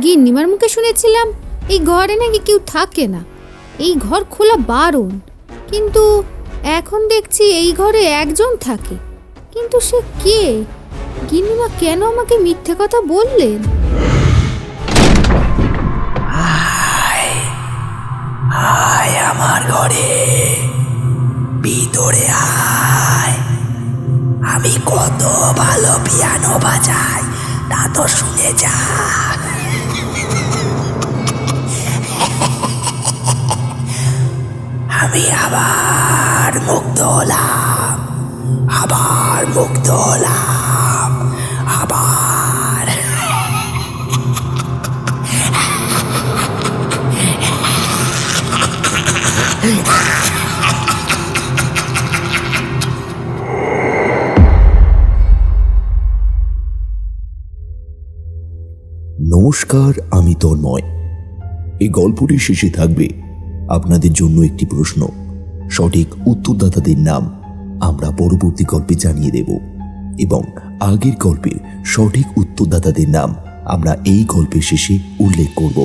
গিন্নিমার মুখে শুনেছিলাম এই ঘরে নাকি কেউ থাকে না, এই ঘর খোলা বারণ। কিন্তু এখন দেখছি এই ঘরে একজন থাকে। কিন্তু সে কে? গিন্নিমা কেন আমাকে মিথ্যে কথা বললেন? আয় আমার ঘরে, ভিতরে আয়। আমি কত ভালো পিয়ানো বাজাই তা তো শুনে যা। আমি আবার মুক্ত হলাম, আবার মুক্ত হলাম, আবার। নমস্কার, আমি তন্ময়। এই গল্পটির শেষে থাকবে আপনাদের জন্য একটি প্রশ্ন। সঠিক উত্তরদাতাদের নাম আমরা পরবর্তী গল্পে জানিয়ে দেব এবং আগের গল্পের সঠিক উত্তরদাতাদের নাম আমরা এই গল্পের শেষে উল্লেখ করব।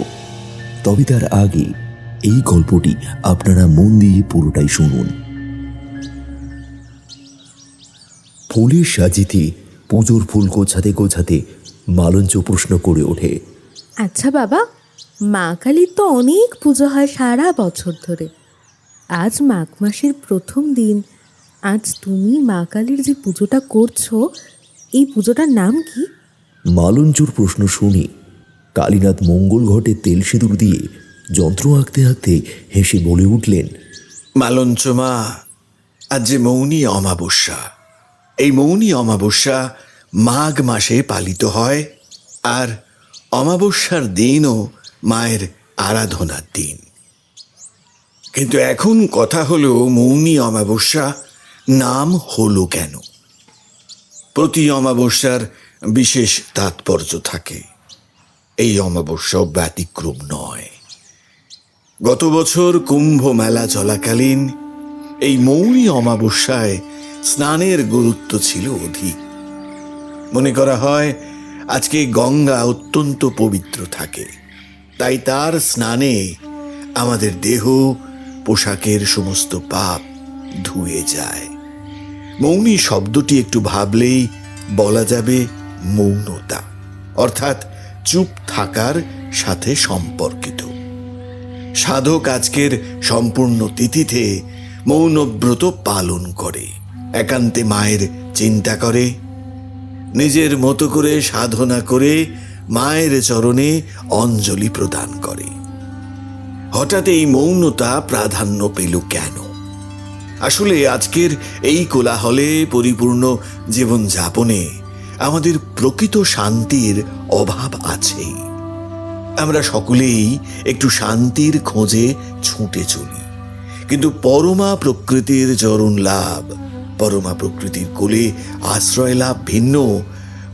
তবে তার আগে এই গল্পটি আপনারা মন দিয়ে পুরোটাই শুনুন। ফুলের সাজিতে পুজোর ফুল গোছাতে গোছাতে মালঞ্চ প্রশ্ন করে ওঠে, আচ্ছা বাবা, মা কালীর তো অনেক পুজো হয় সারা বছর ধরে। আজ মাঘ মাসের প্রথম দিন, আজ তুমি মা কালীর যে পুজোটা করছো, এই পুজোটার নাম কি? মালঞ্চুর প্রশ্ন শুনে কালীনাথ মঙ্গল ঘটে তেল সিঁদুর দিয়ে যন্ত্র আঁকতে আঁকতে হেসে বলে উঠলেন, মালঞ্চ মা, আজ যে মৌনী অমাবস্যা, এই মৌনী অমাবস্যা মাঘ মাসে পালিত হয়। আর অমাবস্যার দিনও মায়ের আরাধনার দিন। কিন্তু এখন কথা হলো, মৌনী অমাবস্যা নাম হলো কেন? প্রতি অমাবস্যার বিশেষ তাৎপর্য থাকে। এই অমাবস্যা ব্যতিক্রম নয়। গত বছর কুম্ভ মেলা চলাকালীন এই মৌনী অমাবস্যায় স্নানের গুরুত্ব ছিল অধিক। মনে করা হয় আজকে গঙ্গা অত্যন্ত পবিত্র থাকে, তাই তার স্নানে আমাদের দেহ পোশাকের সমস্ত পাপ ধুয়ে যায়। মৌনী শব্দটি একটু ভাবলেই বলা যাবে মৌনতা, অর্থাৎ চুপ থাকার সাথে সম্পর্কিত। সাধক আজকের সম্পূর্ণ তিথিতে মৌনব্রত পালন করে, একান্তে মায়ের চিন্তা করে, নিজের মতো করে সাধনা করে মায়ের চরণে অঞ্জলি প্রদান করে। হঠাৎ এই মৌনতা প্রাধান্য পেল কেন? আসলে আজকের এই কোলাহলে পরিপূর্ণ জীবনযাপনে আমাদের প্রকৃত শান্তির অভাব আছে। আমরা সকলেই একটু শান্তির খোঁজে ছুটে চলি, কিন্তু পরমা প্রকৃতির চরণ লাভ, পরমা প্রকৃতির কোলে আশ্রয় লাভ ভিন্ন।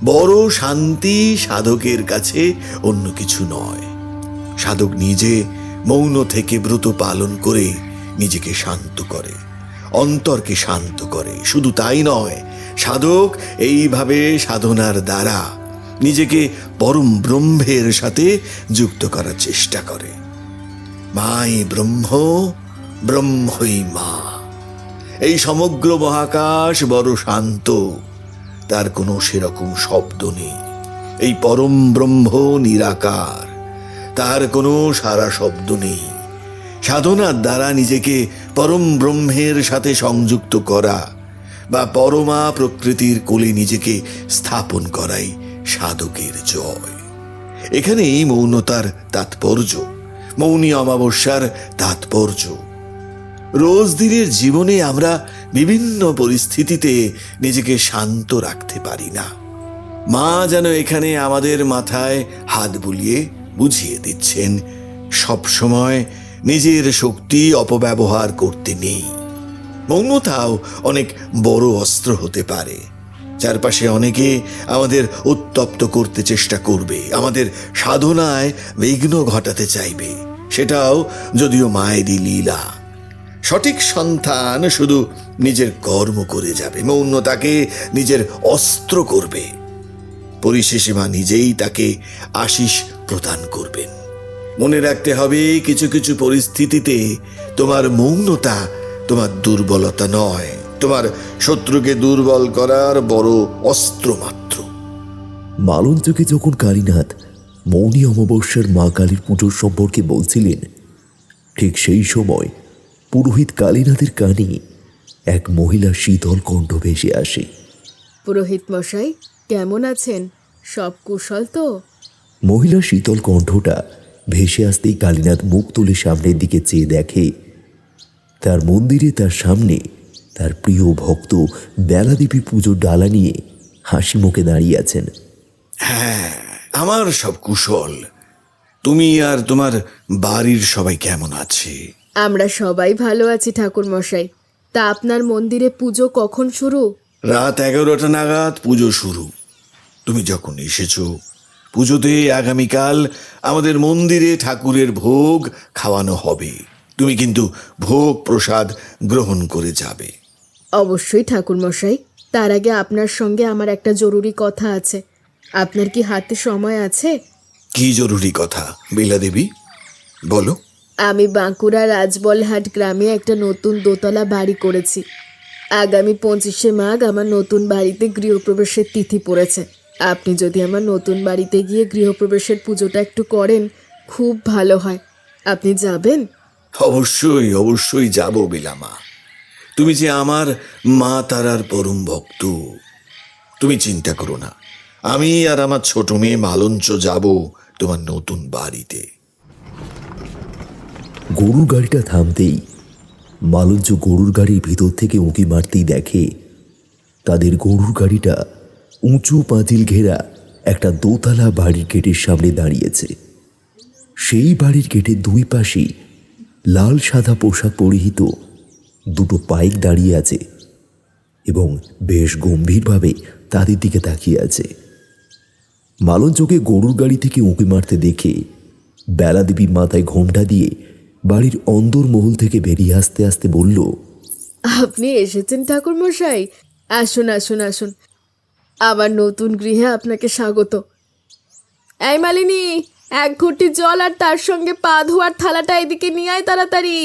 বড় শান্তি সাধকের কাছে অন্য কিছু নয়। সাধক নিজে মৌন থেকে ব্রত পালন করে নিজেকে শান্ত করে, অন্তরকে শান্ত করে। শুধু তাই নয়, সাধক এইভাবে সাধনার দ্বারা নিজেকে পরম ব্রহ্মের সাথে যুক্ত করার চেষ্টা করে। মাই ব্রহ্ম, ব্রহ্মই মা। এই সমগ্র মহাকাশ বড় শান্ত, তার কোনো সেরকম শব্দ নেই। এই পরম ব্রহ্ম নিরাকার, তার কোনো সারা শব্দ নেই। সাধনার দ্বারা নিজেকে পরম ব্রহ্মের সাথে সংযুক্ত করা বা পরমা প্রকৃতির কোলে নিজেকে স্থাপন করাই সাধকের জয়। এখানে এই মৌনতার তাৎপর্য, মৌনী অমাবস্যার তাৎপর্য। রোজ দিনের জীবনে আমরা বিভিন্ন পরিস্থিতিতে নিজেকে শান্ত রাখতে পারি না। মা যেন এখানে আমাদের মাথায় হাত বুলিয়ে বুঝিয়ে দিচ্ছেন, সব সময় নিজের শক্তি অপব্যবহার করতে নেই। মৌনতাও অনেক বড় অস্ত্র হতে পারে। চারপাশে অনেকে আমাদের উত্তপ্ত করতে চেষ্টা করবে, আমাদের সাধনায় বিঘ্ন ঘটাতে চাইবে। সেটাও যদিও মায়েরই লীলা। সঠিক সন্তান শুধু নিজের কর্ম করে যাবে, মৌনতাকে নিজের অস্ত্র করবে। পরিশেষে মা নিজেই তাকে আশিস প্রদান করবেন। মনে রাখতে হবে, কিছু কিছু পরিস্থিতিতে তোমার মৌনতা তোমার দুর্বলতা নয়, তোমার শত্রুকে দুর্বল করার বড় অস্ত্র মাত্র। মালঞ্চকে যখন কালীনাথ মৌনী অমাবস্যার মা কালীর পুজোর সম্পর্কে বলছিলেন, ঠিক সেই সময় পুরোহিত কালীনাথের কানে এক মহিলা শীতল কণ্ঠ ভেসে আসে। পুরোহিত মশাই, কেমন আছেন? সব কুশল তো? মহিলা শীতল কণ্ঠটা ভেসে আসতেই কালীনাথ মুখ তুলে সামনের দিকে চেয়ে দেখে, তার মন্দিরে তার সামনে তার প্রিয় ভক্ত বেলাদেবী পুজোর ডালা নিয়ে হাসি মুখে দাঁড়িয়ে আছেন। হ্যাঁ, আমার সব কুশল। তুমি আর তোমার বাড়ির সবাই কেমন আছে? আমরা সবাই ভালো আছি ঠাকুর মশাই। তা আপনার মন্দিরে পুজো কখন শুরু? রাত 11টা নাগাদ পুজো শুরু। তুমি যখন এসেছো, পুজোতে আগামীকাল আমাদের মন্দিরে ঠাকুরের ভোগ খাওয়ানো হবে। তুমি কিন্তু ভোগ প্রসাদ গ্রহণ করে যাবে। অবশ্যই ঠাকুর মশাই। তার আগে আপনার সঙ্গে আমার একটা জরুরি কথা আছে। আপনার কি হাতে সময় আছে? কি জরুরি কথা বেলাদেবী, বলো। আমি বাঁকুড়া রাজবলহাট গ্রামে একটা নতুন দোতলা বাড়ি করেছি। আগামী 25শে মাঘ আমার নতুন বাড়িতে গৃহপ্রবেশের তিথি পড়েছে। আপনি যদি আমার নতুন বাড়িতে গিয়ে গৃহপ্রবেশের পুজোটা একটু করেন, খুব ভালো হয়। আপনি যাবেন? অবশ্যই অবশ্যই যাব বেলামা। তুমি যে আমার মা তারার পরম ভক্ত, তুমি চিন্তা করো না। আমি আর আমার ছোট মেয়ে মালঞ্চ যাব তোমার নতুন বাড়িতে। গরুর গাড়িটা থামতেই মালঞ্চ গরুর গাড়ির ভিতর থেকে উঁকি মারতেই দেখে তাদের গরুর গাড়িটা উঁচু পাঁচিল ঘেরা একটা দোতলা বাড়ির গেটের সামনে দাঁড়িয়েছে। সেই বাড়ির গেটের দুই পাশেই লাল সাদা পোশাক পরিহিত দুটো পাইক দাঁড়িয়ে আছে এবং বেশ গম্ভীরভাবে তাদের দিকে তাকিয়ে আছে। মালঞ্চকে গরুর গাড়ি থেকে উঁকি মারতে দেখে বেলাদেবীর মাথায় ঘোমটা দিয়ে বাড়ির অন্দরমহল থেকে বেরিয়ে আসতে আসতে বলল, আপনি এসেছেন ঠাকুর মশাই। আসুন আসুন আসুন, আমার নতুন গৃহে আপনাকে স্বাগত। এই মালিনী, এক ঘটি জল আর তার সঙ্গে পা ধোয়ার থালাটা এদিকে নিয়ে আয় তাড়াতাড়ি।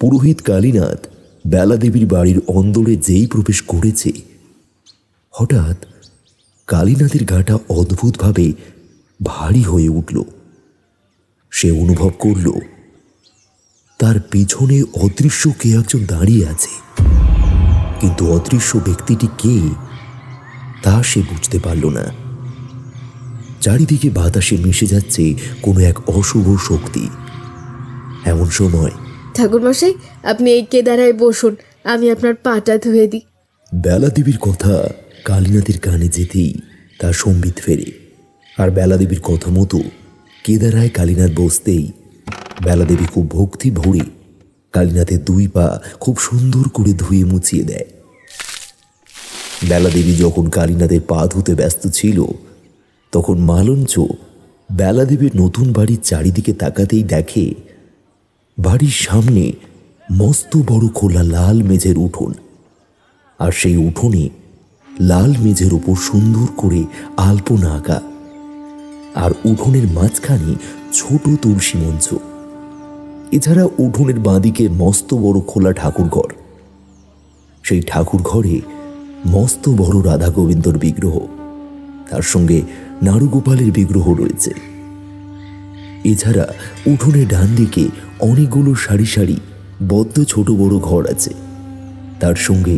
পুরোহিত কালীনাথ বেলাদেবীর বাড়ির অন্দরে যেই প্রবেশ করেছে, হঠাৎ কালীনাথের গাটা অদ্ভুতভাবে ভারী হয়ে উঠল। সে অনুভব করল তার পিছনে অদৃশ্য কে একজন দাঁড়িয়ে আছে, কিন্তু অদৃশ্য ব্যক্তিটি কে তা সে বুঝতে পারল না। চারিদিকে বাতাসে মিশে যাচ্ছে কোনো এক অশুভ শক্তি। এমন সময় ঠাকুর মশাই, আপনি এই কেদারায় বসুন, আমি আপনার পাটা ধুয়ে দিই। বেলাদেবীর কথা কালীনাথের কানে যেতেই তার সম্বিত ফেরে, আর বেলাদেবীর কথা মতো কেদারায় কালীনাথ বসতেই বেলাদেবী খুব ভক্তি ভরে কালীনাথের দুই পা খুব সুন্দর করে ধুয়ে মুছিয়ে দেয়। বেলাদেবী যখন কালীনাথের পা ধুতে ব্যস্ত ছিল, তখন মালঞ্চ বেলাদেবীর নতুন বাড়ির চারিদিকে তাকাতেই দেখে বাড়ির সামনে মস্ত বড় খোলা লাল মেঝের উঠোন, আর সেই উঠোনে লাল মেঝের উপর সুন্দর করে আলপনা আঁকা, আর উঠোনের মাঝখানে ছোট তুলসী মঞ্চ। এছাড়া উঠোনের বাঁদিকে মস্ত বড় খোলা ঠাকুরঘর। সেই ঠাকুর ঘরে মস্ত বড় রাধা গোবিন্দর বিগ্রহ, তার সঙ্গে নাড়ুগোপালের বিগ্রহ রয়েছে। এছাড়া উঠোনের ডান দিকে অনেকগুলো সারি সারি বদ্ধ ছোট বড় ঘর আছে। তার সঙ্গে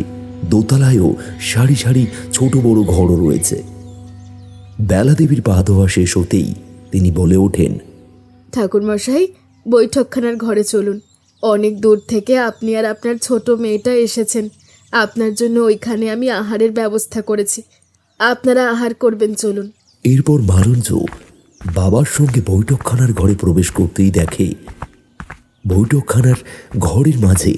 দোতলায়ও সারি সারি ছোট বড় ঘরও রয়েছে। বেলাদেবীর পা ধোয়া শেষ হতেই তিনি বলে ওঠেন, ঠাকুর মশাই, বৈঠকখানার ঘরে চলুন। অনেক দূর থেকে আপনি আর আপনার ছোট মেয়েটা এসেছেন। আপনার জন্য ওইখানে আমি আহারের ব্যবস্থা করেছি। আপনারা আহার করবেন, চলুন। এরপর মালঞ্চ বাবার সঙ্গে বৈঠকখানার ঘরে প্রবেশ করতেই দেখে বৈঠকখানার ঘরের মাঝে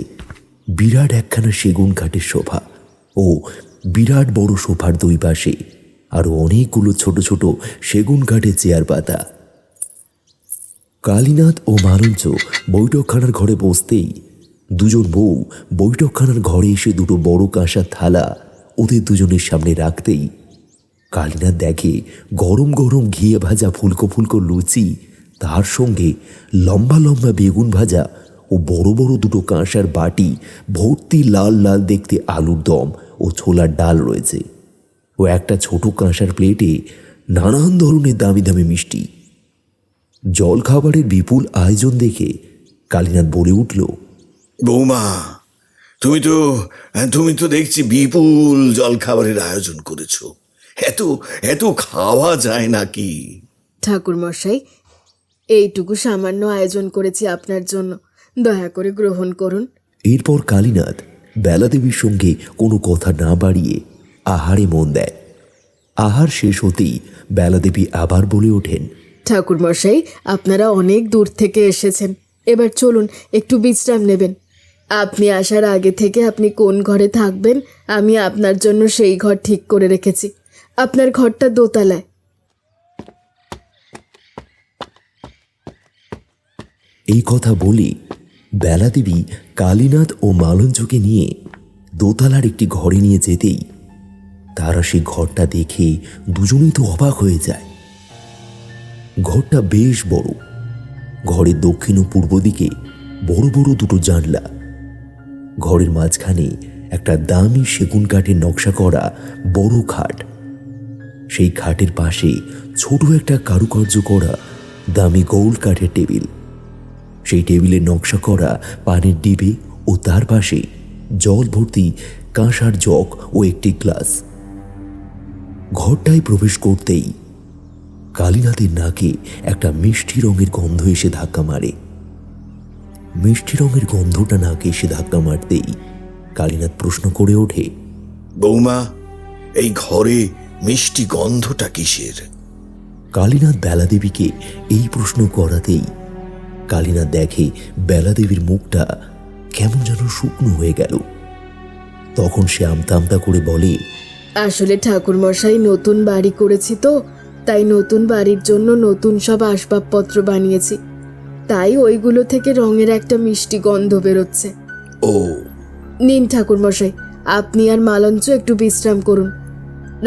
বিরাট একখানা সেগুন কাঠের সোফা ও বিরাট বড় সোফার দুই পাশে আরো অনেকগুলো ছোট ছোট সেগুন কাঠের চেয়ার পাতা। কালীনাথ ও মালঞ্চ বৈঠকখানার ঘরে বসতেই দুজন বউ বৈঠকখানার ঘরে এসে দুটো বড় কাঁসার থালা ওদের দুজনের সামনে রাখতেই কালীনাথ দেখে গরম গরম ঘিয়ে ভাজা ফুলকো ফুলকো লুচি, তার সঙ্গে লম্বা লম্বা বেগুন ভাজা ও বড় বড় দুটো কাঁসার বাটি ভর্তি লাল লাল দেখতে আলুর দম ও ছোলার ডাল রয়েছে। ও একটা ছোট কাঁসার প্লেটে নানান ধরনের দামি দামি মিষ্টি। জলখাবারের বিপুল আয়োজন দেখে কালীনাথ বলে উঠল, বৌমা, তুমি তো দেখছি বিপুল জলখাবারের আয়োজন করেছো। এত এত খাওয়া যায় নাকি? ঠাকুর মশাই, এইটুকু সামান্য আয়োজন করেছি আপনার জন্য, দয়া করে গ্রহণ করুন। এরপর কালীনাথ বেলাদেবীর সঙ্গে কোনো কথা না বাড়িয়ে আহারে মন দেয়। আহার শেষ হতেই বেলাদেবী আবার বলে ওঠেন, ঠাকুর মশাই, আপনারা অনেক দূর থেকে এসেছেন, এবার চলুন একটু বিশ্রাম নেবেন। আপনি আসার আগে থেকে আপনি কোন ঘরে থাকবেন আমি আপনার জন্য সেই ঘর ঠিক করে রেখেছি। আপনার ঘরটা দোতলায়। এই কথা বলে বেলাদেবী কালীনাথ ও মালঞ্চকে নিয়ে দোতলার একটি ঘরে নিয়ে যেতেই তারা সেই ঘরটা দেখে দুজনেই তো অবাক হয়ে যায়। ঘরটা বেশ বড়। ঘরের দক্ষিণ ও পূর্ব দিকে বড় বড় দুটো জানলা। ঘরের মাঝখানে একটা দামি সেগুন কাঠের নকশা করা বড় খাট। সেই খাটের পাশে ছোট একটা কারুকার্য করা দামি গৌল কাঠের টেবিল। সেই টেবিলের নকশা করা পানের ডিবে ও তার পাশে জল ভর্তি কাঁসার জগ ও একটি গ্লাস। ঘরটায় প্রবেশ করতেই কালীনাথের নাকে একটা মিষ্টি রঙের গন্ধ এসে ধাক্কা মারে। মিষ্টি রঙের গন্ধটা নাকে এসে ধাক্কা মারতেই কালীনাথ প্রশ্ন করে ওঠে, বৌমা, এই ঘরে মিষ্টি গন্ধটা কিসের? কালীনাথ বেলাদেবীকে এই প্রশ্ন করাতেই কালীনাথ দেখে বেলাদেবীর মুখটা কেমন যেন শুকনো হয়ে গেল। তখন সে আমতা আমতা করে বলে, আসলে ঠাকুর মশাই, নতুন বাড়ি করেছি তো, তাই নতুন বাড়ির জন্য নতুন সব আসবাবপত্র বানিয়েছি, তাই ওইগুলো থেকে রঙের একটা মিষ্টি গন্ধ বেরোচ্ছে। ও, নিন ঠাকুর মশাই, আপনি আর মালঞ্চ একটু বিশ্রাম করুন,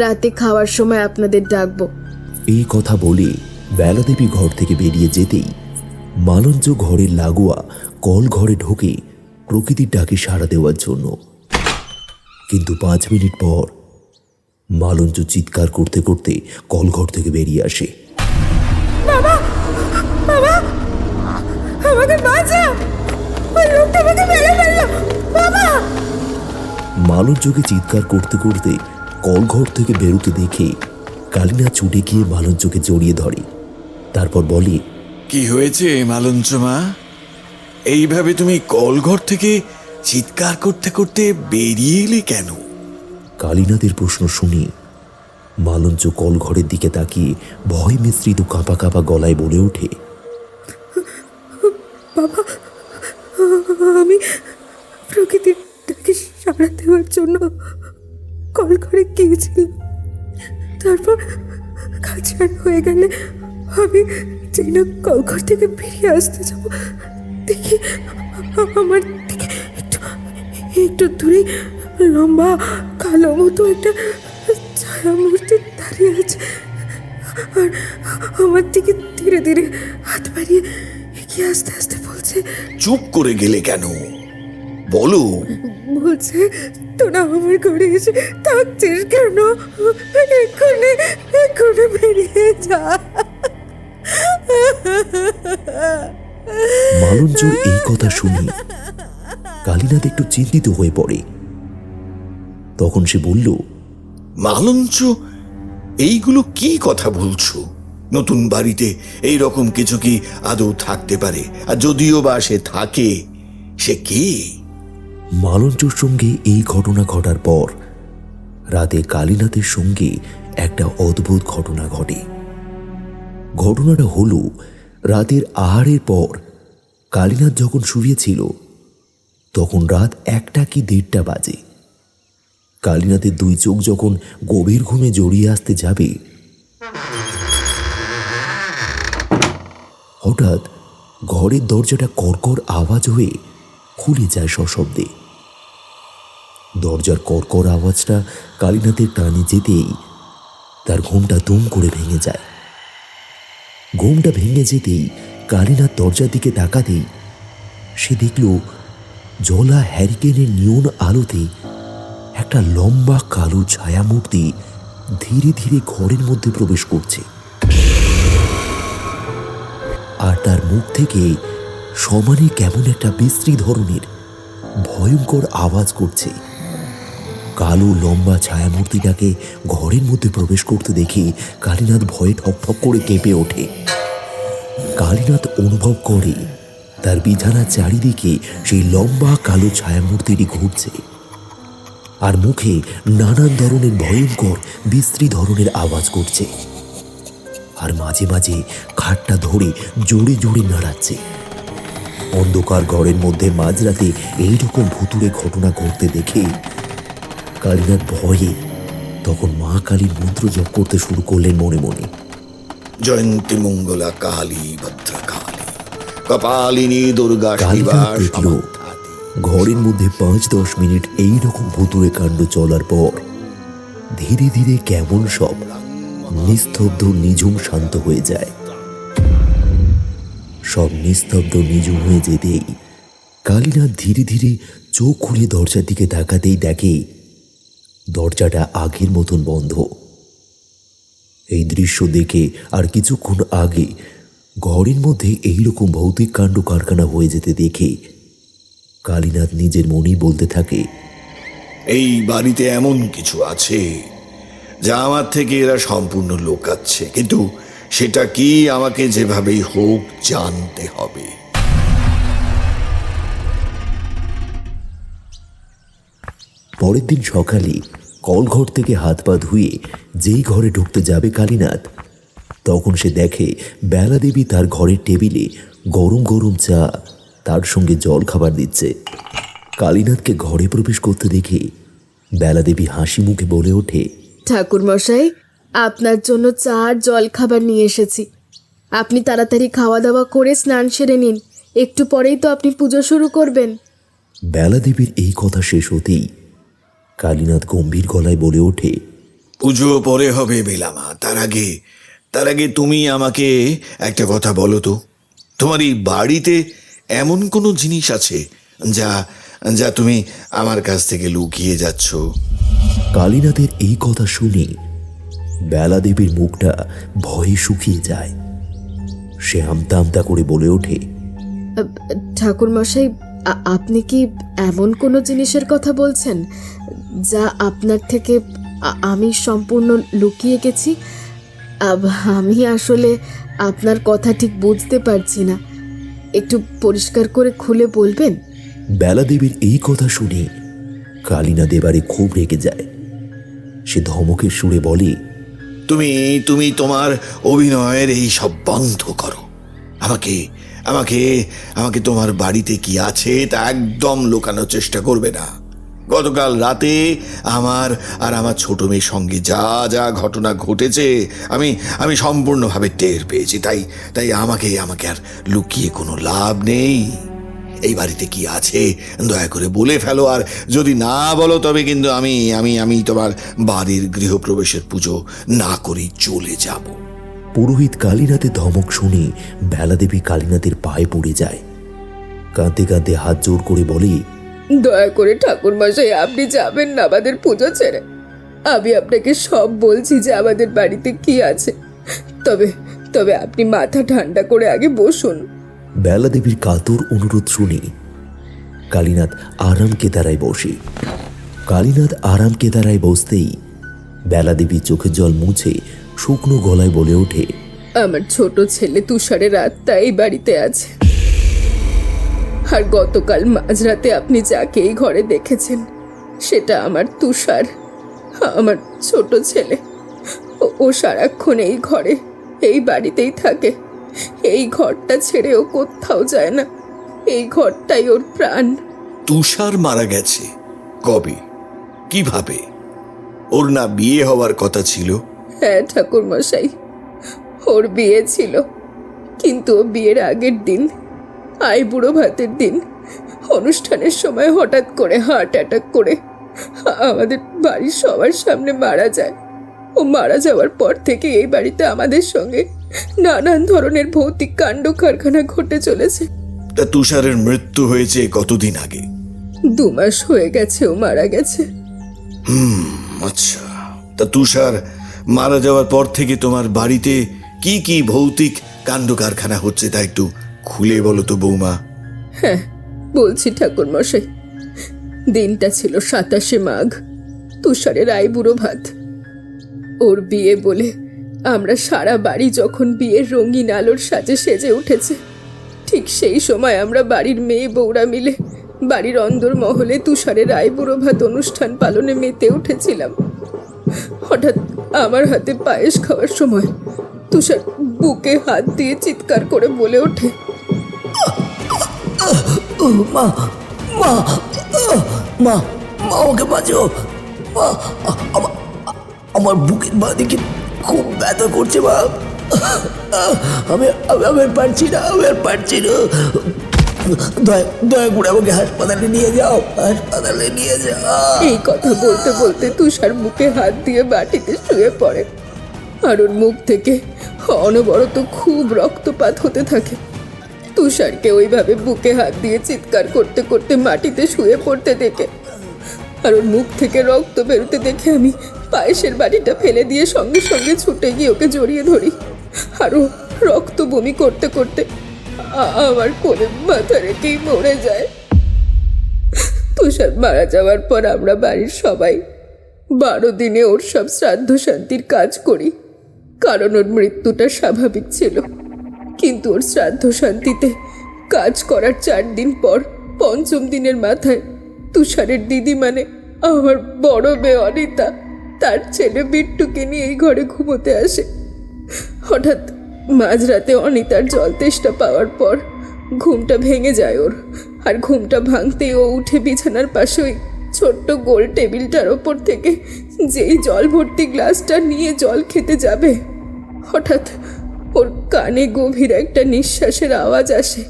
রাতে খাওয়ার সময় আপনাদের ডাকবো। এই কথা বলে বেলাদেবী ঘর থেকে বেরিয়ে যেতেই মালঞ্চ ঘরের লাগোয়া কল ঘরে ঢোকে প্রকৃতির ডাকে সাড়া দেওয়ার জন্য। কিন্তু 5 মিনিট পর মালঞ্চ চিৎকার করতে করতে কলঘর থেকে বেরিয়ে আসে। মালঞ্চকে চিৎকার করতে করতে কলঘর থেকে বেরোতে দেখে কালীনাথ ছুটে গিয়ে মালঞ্চকে জড়িয়ে ধরে। তারপর বলে, কি হয়েছে মালঞ্চ মা? এইভাবে তুমি কলঘর থেকে চিৎকার করতে করতে বেরিয়ে এলে কেন? কালীনাথের প্রশ্ন শুনে মালঞ্চ কলঘরের দিকে তাকিয়ে ভয় মিশ্রিত কাঁপা কাঁপা গলায় বলে ওঠে, বাবা, আমি প্রকৃতির ডাকে সাড়া দেওয়ার জন্য কল করে গিয়েছিলাম। তারপর কাজ হয়ে গেলে আমি যেই না কলঘর থেকে বেরিয়ে আসতে যাব, দেখি আমার থেকে একটু দূরে লম্বা কালো মতো একটা ছায়া মূর্তি দাঁড়িয়ে আছে, আর আমার দিকে ধীরে ধীরে হাত বাড়িয়ে এগিয়ে আস্তে আস্তে বলছে, চুপ করে গেলে কেন? বলো। বলছে, তোরা আমার ঘরে এসে থাকছিস কেন? এক্ষুনি বেরিয়ে যা। মালঞ্চর এই কথা শুনে কালীনাথ একটু চিন্তিত হয়ে পড়ে। তখন সে বলল, মালঞ্চ, এইগুলো কি কথা বলছো? নতুন বাড়িতে এই রকম কিছু কি আদৌ থাকতে পারে? আর যদিও বা সে থাকে, সে কে? মালঞ্চর সঙ্গে এই ঘটনা ঘটার পর রাতে কালীনাথের সঙ্গে একটা অদ্ভুত ঘটনা ঘটে। ঘটনাটা হলো, রাতের আহারের পর কালীনাথ যখন শুয়েছিল তখন রাত 1টা কি 1:30 বাজে। কালীনাথের 2 চোখ যখন গভীর ঘুমে জড়িয়ে আসতে যাবে, হঠাৎ ঘরের দরজাটা কর্কর আওয়াজ হয়ে খুলে যায় সশব্দে। দরজার কর্কর আওয়াজটা কালীনাথের কানে যেতেই তার ঘুমটা দুম করে ভেঙে যায়। ঘুমটা ভেঙে যেতেই কালীনাথ দরজার দিকে তাকাতেই সে দেখল জলা হ্যারিকেনের নিয়ন আলোতে একটা লম্বা কালো ছায়ামূর্তি ধীরে ধীরে ঘরের মধ্যে প্রবেশ করছে, আর তার মুখ থেকে সমানে কেমন একটা বিশ্রী ধরনের ভয়ঙ্কর আওয়াজ করছে। কালো লম্বা ছায়ামূর্তিটাকে ঘরের মধ্যে প্রবেশ করতে দেখে কালীনাথ ভয়ে ঠকঠক করে কেঁপে ওঠে। কালীনাথ অনুভব করে তার বিছানার চারিদিকে সেই লম্বা কালো ছায়ামূর্তিটি ঘুরছে, আর মুখে নানান ধরনের ভয়ঙ্কর বিশ্রী ধরনের আওয়াজ করছে, আর মাঝে মাঝে খাটটা ধরে জোরে জোরে নাড়াচ্ছে। অন্ধকার ঘরের মধ্যে মাঝরাতে এইরকম ভুতুড়ে ঘটনা ঘটতে দেখে কালীনাথ ভয়ে তখন মা কালীর মন্ত্র জপ করতে শুরু করলেন মনে মনে। জয়ন্তী মঙ্গলা কালী ভদ্রকালী কপালিনী দুর্গা কালীনাথ দেখল ঘরের মধ্যে 5-10 মিনিট এইরকম ভুতুড়ে কাণ্ড চলার পর ধীরে ধীরে কেমন সব নিস্তব্ধ নিঝুম শান্ত হয়ে যায়। সব নিস্তব্ধ নিঝুম হয়ে যেতেই কালীনাথ ধীরে ধীরে চোখ খুলে দরজার দিকে তাকাতেই দেখে দরজাটা আগের মতন বন্ধ। এই দৃশ্য দেখে আর কিছুক্ষণ আগে ঘরের মধ্যে এইরকম ভৌতিক কাণ্ড কারখানা হয়ে যেতে দেখে কালীনাথ নিজের মনেই বলতে থাকে, এই বাড়িতে এমন কিছু আছে যা আমার থেকে এরা সম্পূর্ণ লুকাচ্ছে, কিন্তু সেটা কি আমাকে যেভাবেই হোক জানতে হবে। পরের দিন সকালে কলঘর থেকে হাত পা ধুয়ে যেই ঘরে ঢুকতে যাবে কালীনাথ, তখন সে দেখে বেলা দেবী তার ঘরের টেবিলে গরম গরম চা তার সঙ্গে জল খাবার দিচ্ছে। কালীনাথকে ঘরে প্রবেশ করতে দেখে বেলা দেবী হাসি মুখে বলে ওঠে, ঠাকুর মশাই, আপনার জন্য চা আর জল খাবার নিয়ে এসেছি। আপনি তাড়াতাড়ি খাওয়া দাওয়া করে স্নান সেরে নিন, একটু পরেই তো আপনি পুজো শুরু করবেন। বেলা দেবীর এই কথা শেষ হতেই কালীনাথ গম্ভীর গলায় বলে ওঠে, পুজো পরে হবে বেলামা, তার আগে তুমি আমাকে একটা কথা বলো তো, তোমার এই বাড়িতে এমন কোনো জিনিস আছে যা যা তুমি আমার কাছ থেকে লুকিয়ে যাচ্ছ? কালীনাথের এই কথা শুনে বেলা দেবীর মুখটা ভয়ে শুকিয়ে যায়। সে আমতা আমতা করে বলে ওঠে, ঠাকুর মশাই, আপনি কি এমন কোনো জিনিসের কথা বলছেন যা আপনার থেকে আমি সম্পূর্ণ লুকিয়ে গেছি? আমি আসলে আপনার কথা ঠিক বুঝতে পারছি না, একটু পরিষ্কার করে খুলে বলবেন? বেলা দেবীর এই কথা শুনে কালীনাথ এবারে খুব রেগে যায়। সে ধমকের সুরে বলে, তুমি তোমার অভিনয়ের এই সব বন্ধ করো। আমাকে আমাকে আমাকে তোমার বাড়িতে কি আছে তা একদম লুকানোর চেষ্টা করবে না। গতকাল রাতে আমার আর আমার ছোট মেয়ের সঙ্গে যা যা ঘটনা ঘটেছে আমি সম্পূর্ণভাবে টের পেয়েছি, তাই আমাকে আর লুকিয়ে কোনো লাভ নেই। এই বাড়িতে কি আছে দয়া করে বলে ফেলো, আর যদি না বলো তবে কিন্তু আমি তোমার বাড়ির গৃহপ্রবেশের পুজো না করেই চলে যাব। পুরোহিত কালীনাথের ধমক শুনে বেলা দেবী কালীনাথের পায়ে পড়ে যায়। কাঁদতে কাঁদতে হাত জোর করে বলে, দয়া করে ঠাকুর মশাই, আপনি যাবেন না আমাদের পুজো ছেড়ে। আমি আপনাকে সব বলছি যে আমাদের বাড়িতে কি আছে, তবে আপনি মাথা ঠান্ডা করে আগে বসুন। বেলা দেবীর কাতর অনুরোধ শুনে কালীনাথ আরাম কেদারায় বসে। কালীনাথ আরাম কেদারায় বসতেই বেলা দেবী চোখের জল মুছে শুকনো গলায় বলে ওঠে, আমার ছোট ছেলে তুষারের আত্মা এই বাড়িতে আছে, আর গতকাল মাঝরাতে আপনি যাকে এই ঘরে দেখেছেন সেটা আমার তুষার, আমার ছোট ছেলে। ও সারাক্ষণ এই ঘরে, এই বাড়িতেই থাকে। এই ঘরটা ছেড়ে ও কোথাও যায় না, এই ঘরটাই ওর প্রাণ। তুষার মারা গেছে? কবে? কিভাবে? ওর না বিয়ে হওয়ার কথা ছিল? হ্যাঁ ঠাকুর মশাই, ওর বিয়ে ছিল, কিন্তু ও বিয়ের আগের দিন, আইবুড়ো ভাতের দিন, অনুষ্ঠানের সময় হঠাৎ করে হার্ট অ্যাটাক করে আমাদের বাড়ির সবার সামনে মারা যায়। ও মারা যাওয়ার পর থেকে এই বাড়িতে আমাদের সঙ্গে নানান ধরনের ভৌতিক কাণ্ড কারখানা ঘটে চলেছে। তা তুষারের মৃত্যু হয়েছে কতদিন আগে? 2 মাস হয়ে গেছে ও মারা গেছে। আচ্ছা, তা তুষার মারা যাওয়ার পর থেকে তোমার বাড়িতে কি কি ভৌতিক কাণ্ড কারখানা হচ্ছে তা একটু খুলে বলো তো বৌমা। হ্যাঁ, বলছি ঠাকুর মশাই। দিনটা ছিল 27শে মাঘ, তুষারের আইবুড়ো ভাত। ওর বিয়ে বলে আমরা সারা বাড়ি যখন বিয়ের রঙিন আলোর সাজে সেজে উঠেছে, ঠিক সেই সময় আমরা বাড়ির মেয়ে বউরা মিলে বাড়ির অন্দরমহলে তুষারের আইবুড়ো ভাত অনুষ্ঠান পালনে মেতে উঠেছিলাম। হঠাৎ আমার হাতে পায়েস খাওয়ার সময় তুষার বুকে হাত দিয়ে চিৎকার করে বলে ওঠে, মা মা মা মা ওকে বাঁচাও মা, আমার বুকের বাঁ দিকে খুব ব্যথা করছে মা, আমি আমি আর পারছি না, আমি আর পারছি না, দয়া করে আমাকে হাসপাতালে নিয়ে যাও, হাসপাতালে নিয়ে যাও। এই কথা বলতে বলতে তুষার বুকে হাত দিয়ে বাটিতে শুয়ে পড়ে, আর ওর মুখ থেকে অনবরত খুব রক্তপাত হতে থাকে। তুষারকে ওইভাবে বুকে হাত দিয়ে চিৎকার করতে করতে মাটিতে শুয়ে পড়তে দেখে আর ওর মুখ থেকে রক্ত বেরোতে দেখে আমি পায়েসের বাটিটা ফেলে দিয়ে সঙ্গে সঙ্গে ছুটে গিয়ে ওকে জড়িয়ে ধরি। আর ও রক্ত বমি করতে করতে আমার কোলে মাথা রেখেই মরে যায়। তুষার মারা যাওয়ার পর আমরা বাড়ির সবাই 12 দিনে ওর সব শ্রাদ্ধ শান্তির কাজ করি, কারণ ওর মৃত্যুটা স্বাভাবিক ছিল। কিন্তু ওর শ্রাদ্ধ শান্তিতে কাজ করার 4 দিন পর 5ম দিনের মাথায় তুষারের দিদি মানে আমার বড় মেয়ে অনিতা তার ছেলে বিট্টুকে নিয়ে এই ঘরে ঘুমোতে আসে। হঠাৎ মাঝরাতে অনিতার জল তেষ্টা পাওয়ার পর ঘুমটা ভেঙে যায় ওর, আর ঘুমটা ভাঙতেই ও উঠে বিছানার পাশে ওই ছোট্ট গোল টেবিলটার ওপর থেকে যেই জল ভর্তি গ্লাসটা নিয়ে জল খেতে যাবে, হঠাৎ ওর কানে গভীর একটা নিঃশ্বাসের আওয়াজ আসে।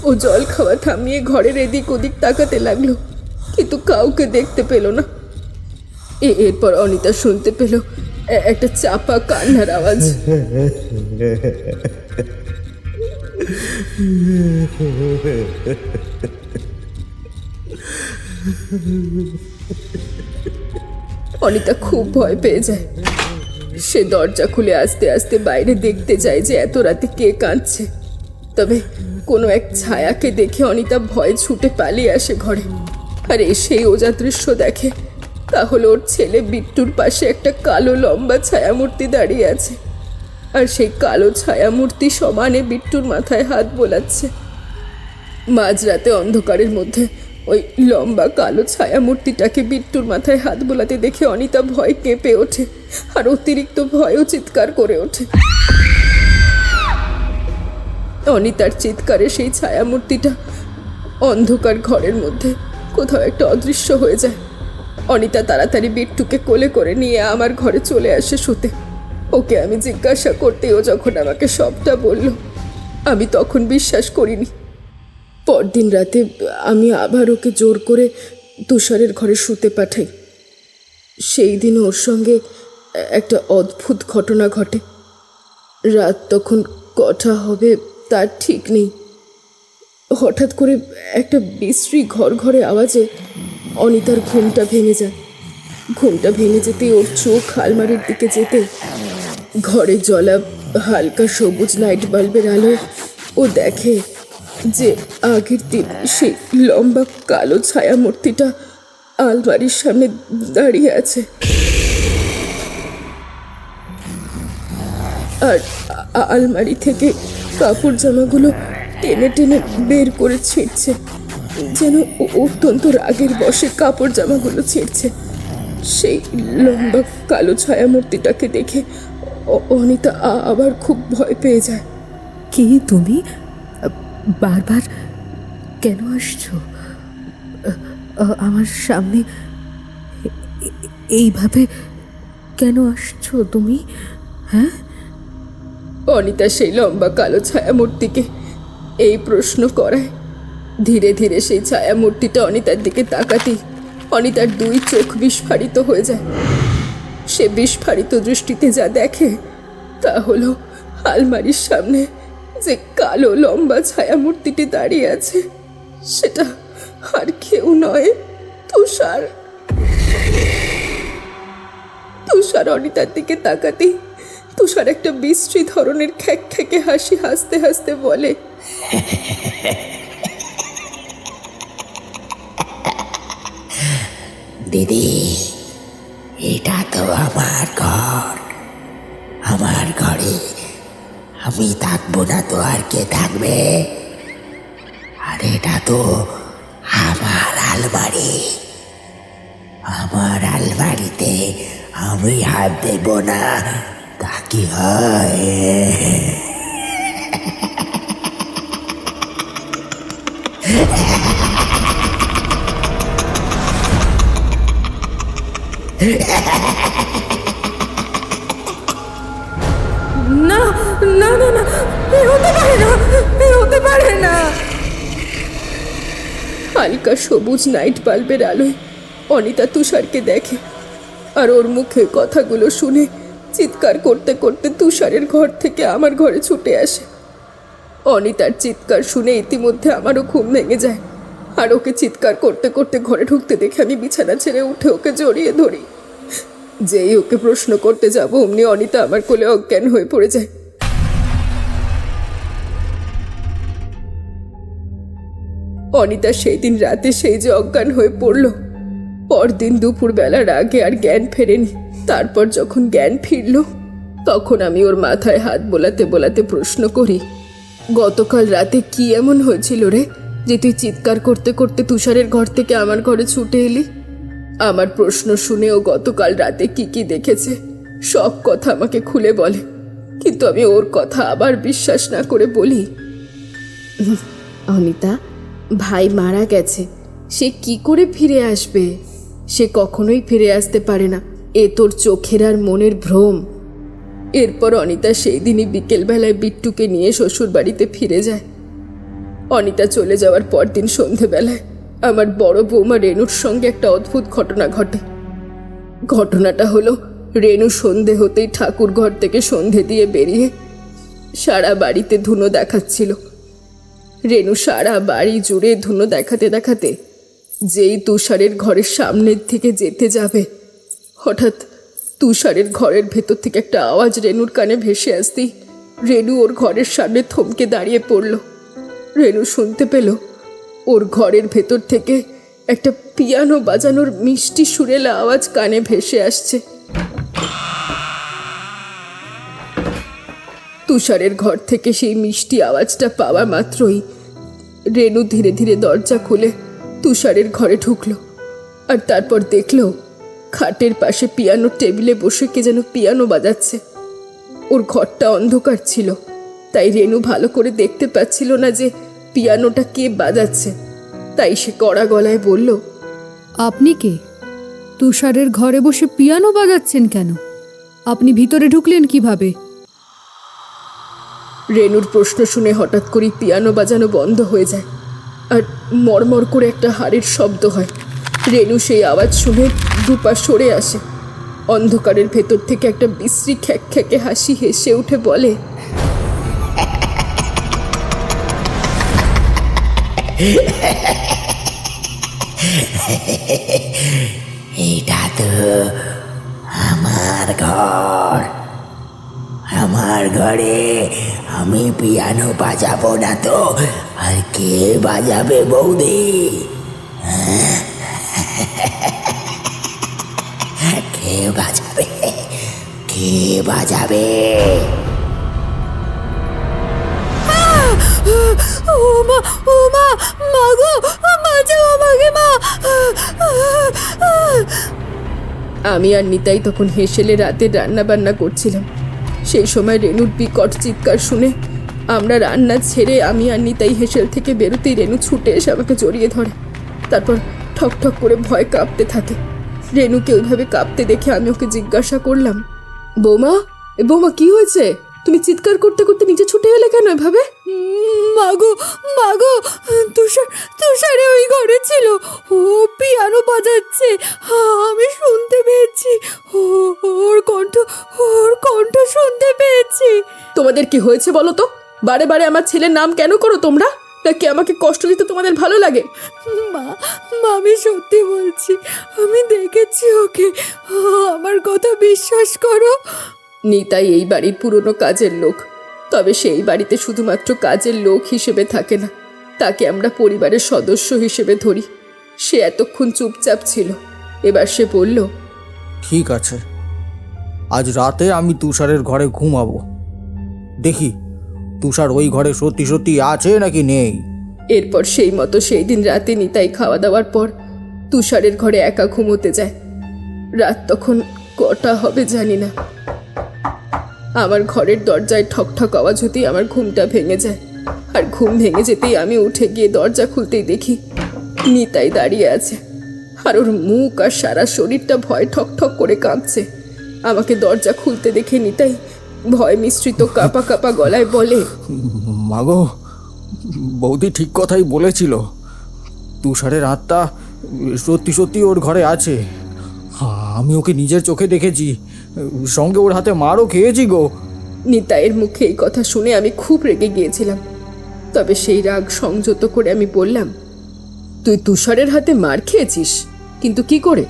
ও জল খাওয়া থামিয়ে ঘরের এদিক ওদিক তাকাতে লাগলো, কিন্তু কাউকে দেখতে পেল না। এরপর অনিতা শুনতে পেল একটা চাপা কান্নার আওয়াজ। অনিতা খুব ভয় পেয়ে যায়। সে দরজা খুলে আস্তে আস্তে বাইরে দেখতে যায় যে এত রাতে কে কাঁদছে। তবে কোনো এক ছায়াকে দেখে অনিতা ভয়ে ছুটে পালিয়ে আসে ঘরে, আর এসেই ও যা দৃশ্য দেখে তাহলে ওর ছেলে বিট্টুর পাশে একটা কালো লম্বা ছায়ামূর্তি দাঁড়িয়ে আছে, আর সেই কালো ছায়ামূর্তি সমানে বিট্টুর মাথায় হাত বোলাচ্ছে। মাঝরাতে অন্ধকারের মধ্যে ওই লম্বা কালো ছায়ামূর্তিটাকে বিট্টুর মাথায় হাত বোলাতে দেখে অনিতা ভয় কেঁপে ওঠে, আর অতিরিক্ত ভয়ও চিৎকার করে ওঠে। অনিতার চিৎকারে সেই ছায়ামূর্তিটা অন্ধকার ঘরের মধ্যে কোথাও একটা অদৃশ্য হয়ে যায়। অনিতা তাড়াতাড়ি বিট্টুকে কোলে করে নিয়ে আমার ঘরে চলে আসে শুতে। ওকে আমি জিজ্ঞাসা করতে ও যখন আমাকে সবটা বলল, আমি তখন বিশ্বাস করিনি। পরদিন রাতে আমি আবার ওকে জোর করে তুষারের ঘরে শুতে পাঠাই। সেই দিন ওর সঙ্গে একটা অদ্ভুত ঘটনা ঘটে। রাত তখন কটা হবে তার ঠিক নেই। হঠাৎ করে একটা বিশ্রী ঘরে আওয়াজে অনিতার ঘুমটা ভেঙে যায়। ঘুমটা ভেঙে যেতে ওর চোখ আলমারির দিকে যেতে ঘরে জ্বলা হালকা সবুজ লাইট বাল্বের আলো ও দেখে যে আগের দিন সেই লম্বা কালো ছায়ামূর্তিটা আলমারির সামনে দাঁড়িয়ে আছে, আর আলমারি থেকে কাপড় জামাগুলো টেনে টেনে বের করে ছিঁড়ছে, যেন অত্যন্ত রাগের বশে কাপড় জামাগুলো ছিঁড়ছে। সেই লম্বা কালো ছায়ামূর্তিটাকে দেখে অনিতা আবার খুব ভয় পেয়ে যায়। কি তুমি বারবার কেন আসছো আমার সামনে? এইভাবে কেন আসছো তুমি? হ্যাঁ, অনিতা সেই লম্বা কালো ছায়ামূর্তিকে এই প্রশ্ন করায়। ধীরে ধীরে সেই ছায়ামূর্তিটা অনিতার দিকে তাকাতেই অনিতার দুই চোখ বিস্ফারিত হয়ে যায়। সে বিস্ফারিত দৃষ্টিতে যা দেখে তা হলো আলমারির সামনে যে কালো লম্বা ছায়ামূর্তিটি দাঁড়িয়ে আছে সেটা আর কেউ নয়, তুষার। তুষার অনিতার দিকে তাকাতেই তুষার একটা বিশ্রী ধরনের খ্যাঁকে হাসি হাসতে হাসতে বলে, দিদি, এটা তো আমার ঘর। আমার ঘরে আমি থাকবো না তো আর কে থাকবে? আর এটা তো আমার আলমারি। আমার আলমারিতে আমি হাত দেব না তা কি হয়? না না না না, এ হতে পারে না, এ হতে পারে না। হালকা সবুজ নাইট বাল্বের আলোয় অনিতা তুষারকে দেখে, আর ওর মুখে কথাগুলো শুনে চিৎকার করতে করতে তুষারের ঘর থেকে আমার ঘরে ছুটে আসে। অনিতার চিৎকার শুনে ইতিমধ্যে আমারও ঘুম ভেঙে যায়, আর ওকে চিৎকার করতে করতে ঘরে ঢুকতে দেখে আমি বিছানা ছেড়ে উঠে ওকে জড়িয়ে ধরি। যেই ওকে প্রশ্ন করতে যাব অমনি অনিতা আমার কোলে অজ্ঞান হয়ে পড়ে যায়। অনিতা সেই দিন রাতে সেই যে অজ্ঞান হয়ে পড়ল, পরদিন দুপুর বেলার আগে আর জ্ঞান ফেরেনি। তারপর যখন জ্ঞান ফিরল তখন আমি ওর মাথায় হাত বোলাতে বোলাতে প্রশ্ন করি, গতকাল রাতে কি এমন হয়েছিল রে যে তুই চিৎকার করতে করতে তুষারের ঘর থেকে আমার ঘরে ছুটে এলি? আমার প্রশ্ন শুনে ও গতকাল রাতে কি কি দেখেছে সব কথা আমাকে খুলে বলে, কিন্তু আমি ওর কথা আবার বিশ্বাস না করে বলি, অনিতা, ভাই মারা গেছে, সে কি করে ফিরে আসবে? সে কখনোই ফিরে আসতে পারে না, এ তোর চোখের আর মনের ভ্রম। এরপর অনিতা সেই দিনই বিকেলবেলায় বিট্টুকে নিয়ে শ্বশুর বাড়িতে ফিরে যায়। অনিতা চলে যাওয়ার পরদিন সন্ধেবেলায় আমার বড় বৌমা রেনুর সঙ্গে একটা অদ্ভুত ঘটনা ঘটে। ঘটনাটা হলো, রেনু সন্ধে হতেই ঠাকুর ঘর থেকে সন্ধে দিয়ে বেরিয়ে সারা বাড়িতে ধুনো দেখাচ্ছিল। রেনু সারা বাড়ি জুড়ে ধুনো দেখাতে দেখাতে যেই তুষারের ঘরের সামনের থেকে যেতে যাবে, হঠাৎ তুষারের ঘরের ভেতর থেকে একটা আওয়াজ রেনুর কানে ভেসে আসতেই রেনু ওর ঘরের সামনে থমকে দাঁড়িয়ে পড়ল। রেনু শুনতে পেল ওর ঘরের ভেতর থেকে একটা পিয়ানো বাজানোর মিষ্টি সুরেলা আওয়াজ কানে ভেসে আসছে। তুষারের ঘর থেকে সেই মিষ্টি আওয়াজটা পাওয়া মাত্রই রেনু ধীরে ধীরে দরজা খুলে তুষারের ঘরে ঢুকলো, আর তারপর দেখলো খাটের পাশে পিয়ানো টেবিলে বসে কে যেন পিয়ানো বাজাচ্ছে। ওর ঘরটা অন্ধকার ছিল, তাই রেনু ভালো করে দেখতে পাচ্ছিল না যে পিয়ানোটা কে বাজাচ্ছে। তাই সে কড়া গলায় বলল, আপনি কে? তুষারের ঘরে বসে পিয়ানো বাজাচ্ছেন কেন? আপনি ভিতরে ঢুকলেন কিভাবে? রেনুর প্রশ্ন শুনে হঠাৎ করে পিয়ানো বাজানো বন্ধ হয়ে যায়, আর মরমর করে একটা হাড়ের শব্দ হয়। রেনু সেই আওয়াজ শুনে দুপা সরে আসে। অন্ধকারের ভেতর থেকে একটা বিশ্রী খ্যাঁকে হাসি হেসে উঠে বলে, এটা তো আমার ঘর। আমার ঘরে আমি পিয়ানো বাজাবো না তো আর কে বাজাবে বৌদি? কে বাজাবে? কে বাজাবে? ও মা, ও মা, মা গো, বাঁচাও আমাকে মা। আমি আর নিতাই তখন হেসেলে রাতে রান্না বান্না করছিলাম। সেই সময় রেনুর বিকট চিৎকার শুনে আমরা রান্না ছেড়ে আমি আর নিতাই হেসেল থেকে বেরোতেই রেনু ছুটে এসে আমাকে জড়িয়ে ধরে। তারপর ঠক ঠক করে ভয় কাঁপতে থাকে। রেনুকে ওইভাবে কাঁপতে দেখে আমি ওকে জিজ্ঞাসা করলাম, বৌমা, বৌমা কি হয়েছে? তুমি চিৎকার করতে করতে নিচে ছুটে এলে কেন এভাবে? মাগো, মাগো, তুষারে ওই ঘরে ছিল, ও পিয়ানো বাজাচ্ছে, আমি শুনতে পেয়েছি, ওর কণ্ঠ শুনতে পেয়েছি। তোমাদের কি হয়েছে বলো তো? বারে বারে আমার ছেলের নাম কেন করো তোমরা? নাকি আমাকে কষ্ট দিতে তোমাদের ভালো লাগে? মা, আমি সত্যি বলছি, আমি দেখেছি ওকে, আমার কথা বিশ্বাস করো। নিতাই এই বাড়ির পুরনো কাজের লোক, তবে সেই বাড়িতে শুধুমাত্র কাজের লোক হিসেবে থাকে না, তাকে আমরা পরিবারের সদস্য হিসেবে ধরি। সে এতক্ষণ চুপচাপ ছিল, এবার সে বলল, ঠিক আছে, আজ রাতে আমি তুষারের ঘরে ঘুমাবো। দেখি তুষার ওই ঘরে সত্যি সত্যি আছে নাকি নেই। এরপর সেই মতো সেই দিন রাতে নিতাই খাওয়া দাওয়ার পর তুষারের ঘরে একা ঘুমোতে যায়। রাত তখন কটা হবে জানি না। আমার ঘরের দরজায় ঠকঠক আওয়াজ হতেই আমার ঘুমটা ভেঙে যায়, আর ঘুম ভেঙে যেতেই আমি উঠে গিয়ে দরজা খুলতেই দেখি নিতাই দাঁড়িয়ে আছে, আর ওর মুখ আর সারা শরীরটা ভয় ঠকঠক করে কাঁপছে। আমাকে দরজা খুলতে দেখে নিতাই ভয় মিশ্রিত কাঁপা কাঁপা গলায় বলে, মাগো, বৌদি ঠিক কথাই বলেছিল, তুষারের আত্মা সত্যি সত্যি ওর ঘরে আছে। আমি ওকে নিজের চোখে দেখেছি, সঙ্গে ওর হাতে মারও খেয়েছি গো। নিতাইয়ের মুখে এই কথা শুনে আমি খুব রেগে গিয়েছিলাম, তবে সেই রাগ সংযত করে আমি বললাম, তুই তুষারের হাতে মার খেয়েছিস? কিন্তু কি করে?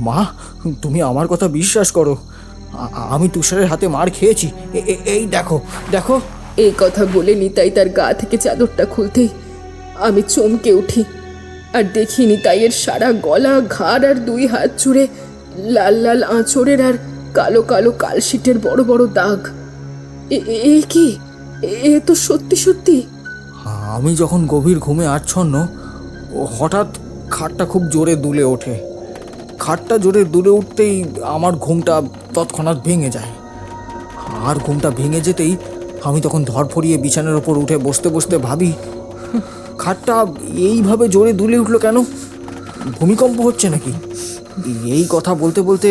মা, তুমি আমার কথা বিশ্বাস করো, আমি তুষারের হাতে মার খেয়েছি। এই দেখো দেখো। এই কথা বলে নিতাই তার গা থেকে চাদরটা খুলতেই আমি চমকে উঠি, আর দেখি নিতাইয়ের সারা গলা, ঘাড় আর দুই হাত জুড়ে লাল লাল আঁচড়ের আর কালো কালো কালশিটের বড় বড় দাগ। এ কি? এ তো সত্যি সত্যি। আমি যখন গভীর ঘুমে আচ্ছন্ন, হঠাৎ খাটটা খুব জোরে দুলে ওঠে। খাটটা জোরে দুলে উঠতেই আমার ঘুমটা তৎক্ষণাৎ ভেঙে যায়, আর ঘুমটা ভেঙে যেতেই আমি তখন ধরফরিয়ে বিছানার ওপর উঠে বসতে বসতে ভাবি, খাটটা এইভাবে জোরে দুলে উঠলো কেন? ভূমিকম্প হচ্ছে নাকি? এই কথা বলতে বলতে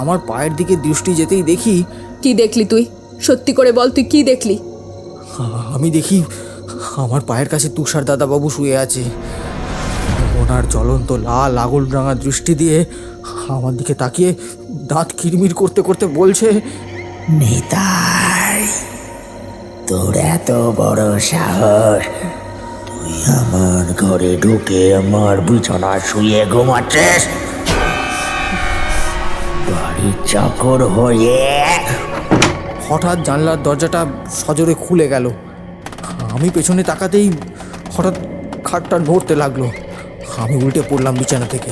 আমার পায়ের দিকে দৃষ্টি যেতেই দেখি। কি দেখলি তুই? সত্যি করে বল, তুই কি দেখলি? আমি দেখি আমার পায়ের কাছে তুষার দাদাবাবু শুয়ে আছে। ওনার জ্বলন্ত লাল আগুন রাঙা দৃষ্টি দিয়ে আমার দিকে তাকিয়ে দাঁত কিরমির করতে করতে বলছে, নিতাই, তোর এত বড় সাহস, তুই আমার ঘরে ঢুকে আমার বিছানা শুয়ে ঘুমাচ্ছিস? বাড়ির চাকর হয়ে? হঠাৎ জানলার দরজাটা সজোরে খুলে গেল। আমি পেছনে তাকাতেই হঠাৎ খাটটা নড়তে লাগলো। আমি উল্টে পড়লাম বিছানা থেকে।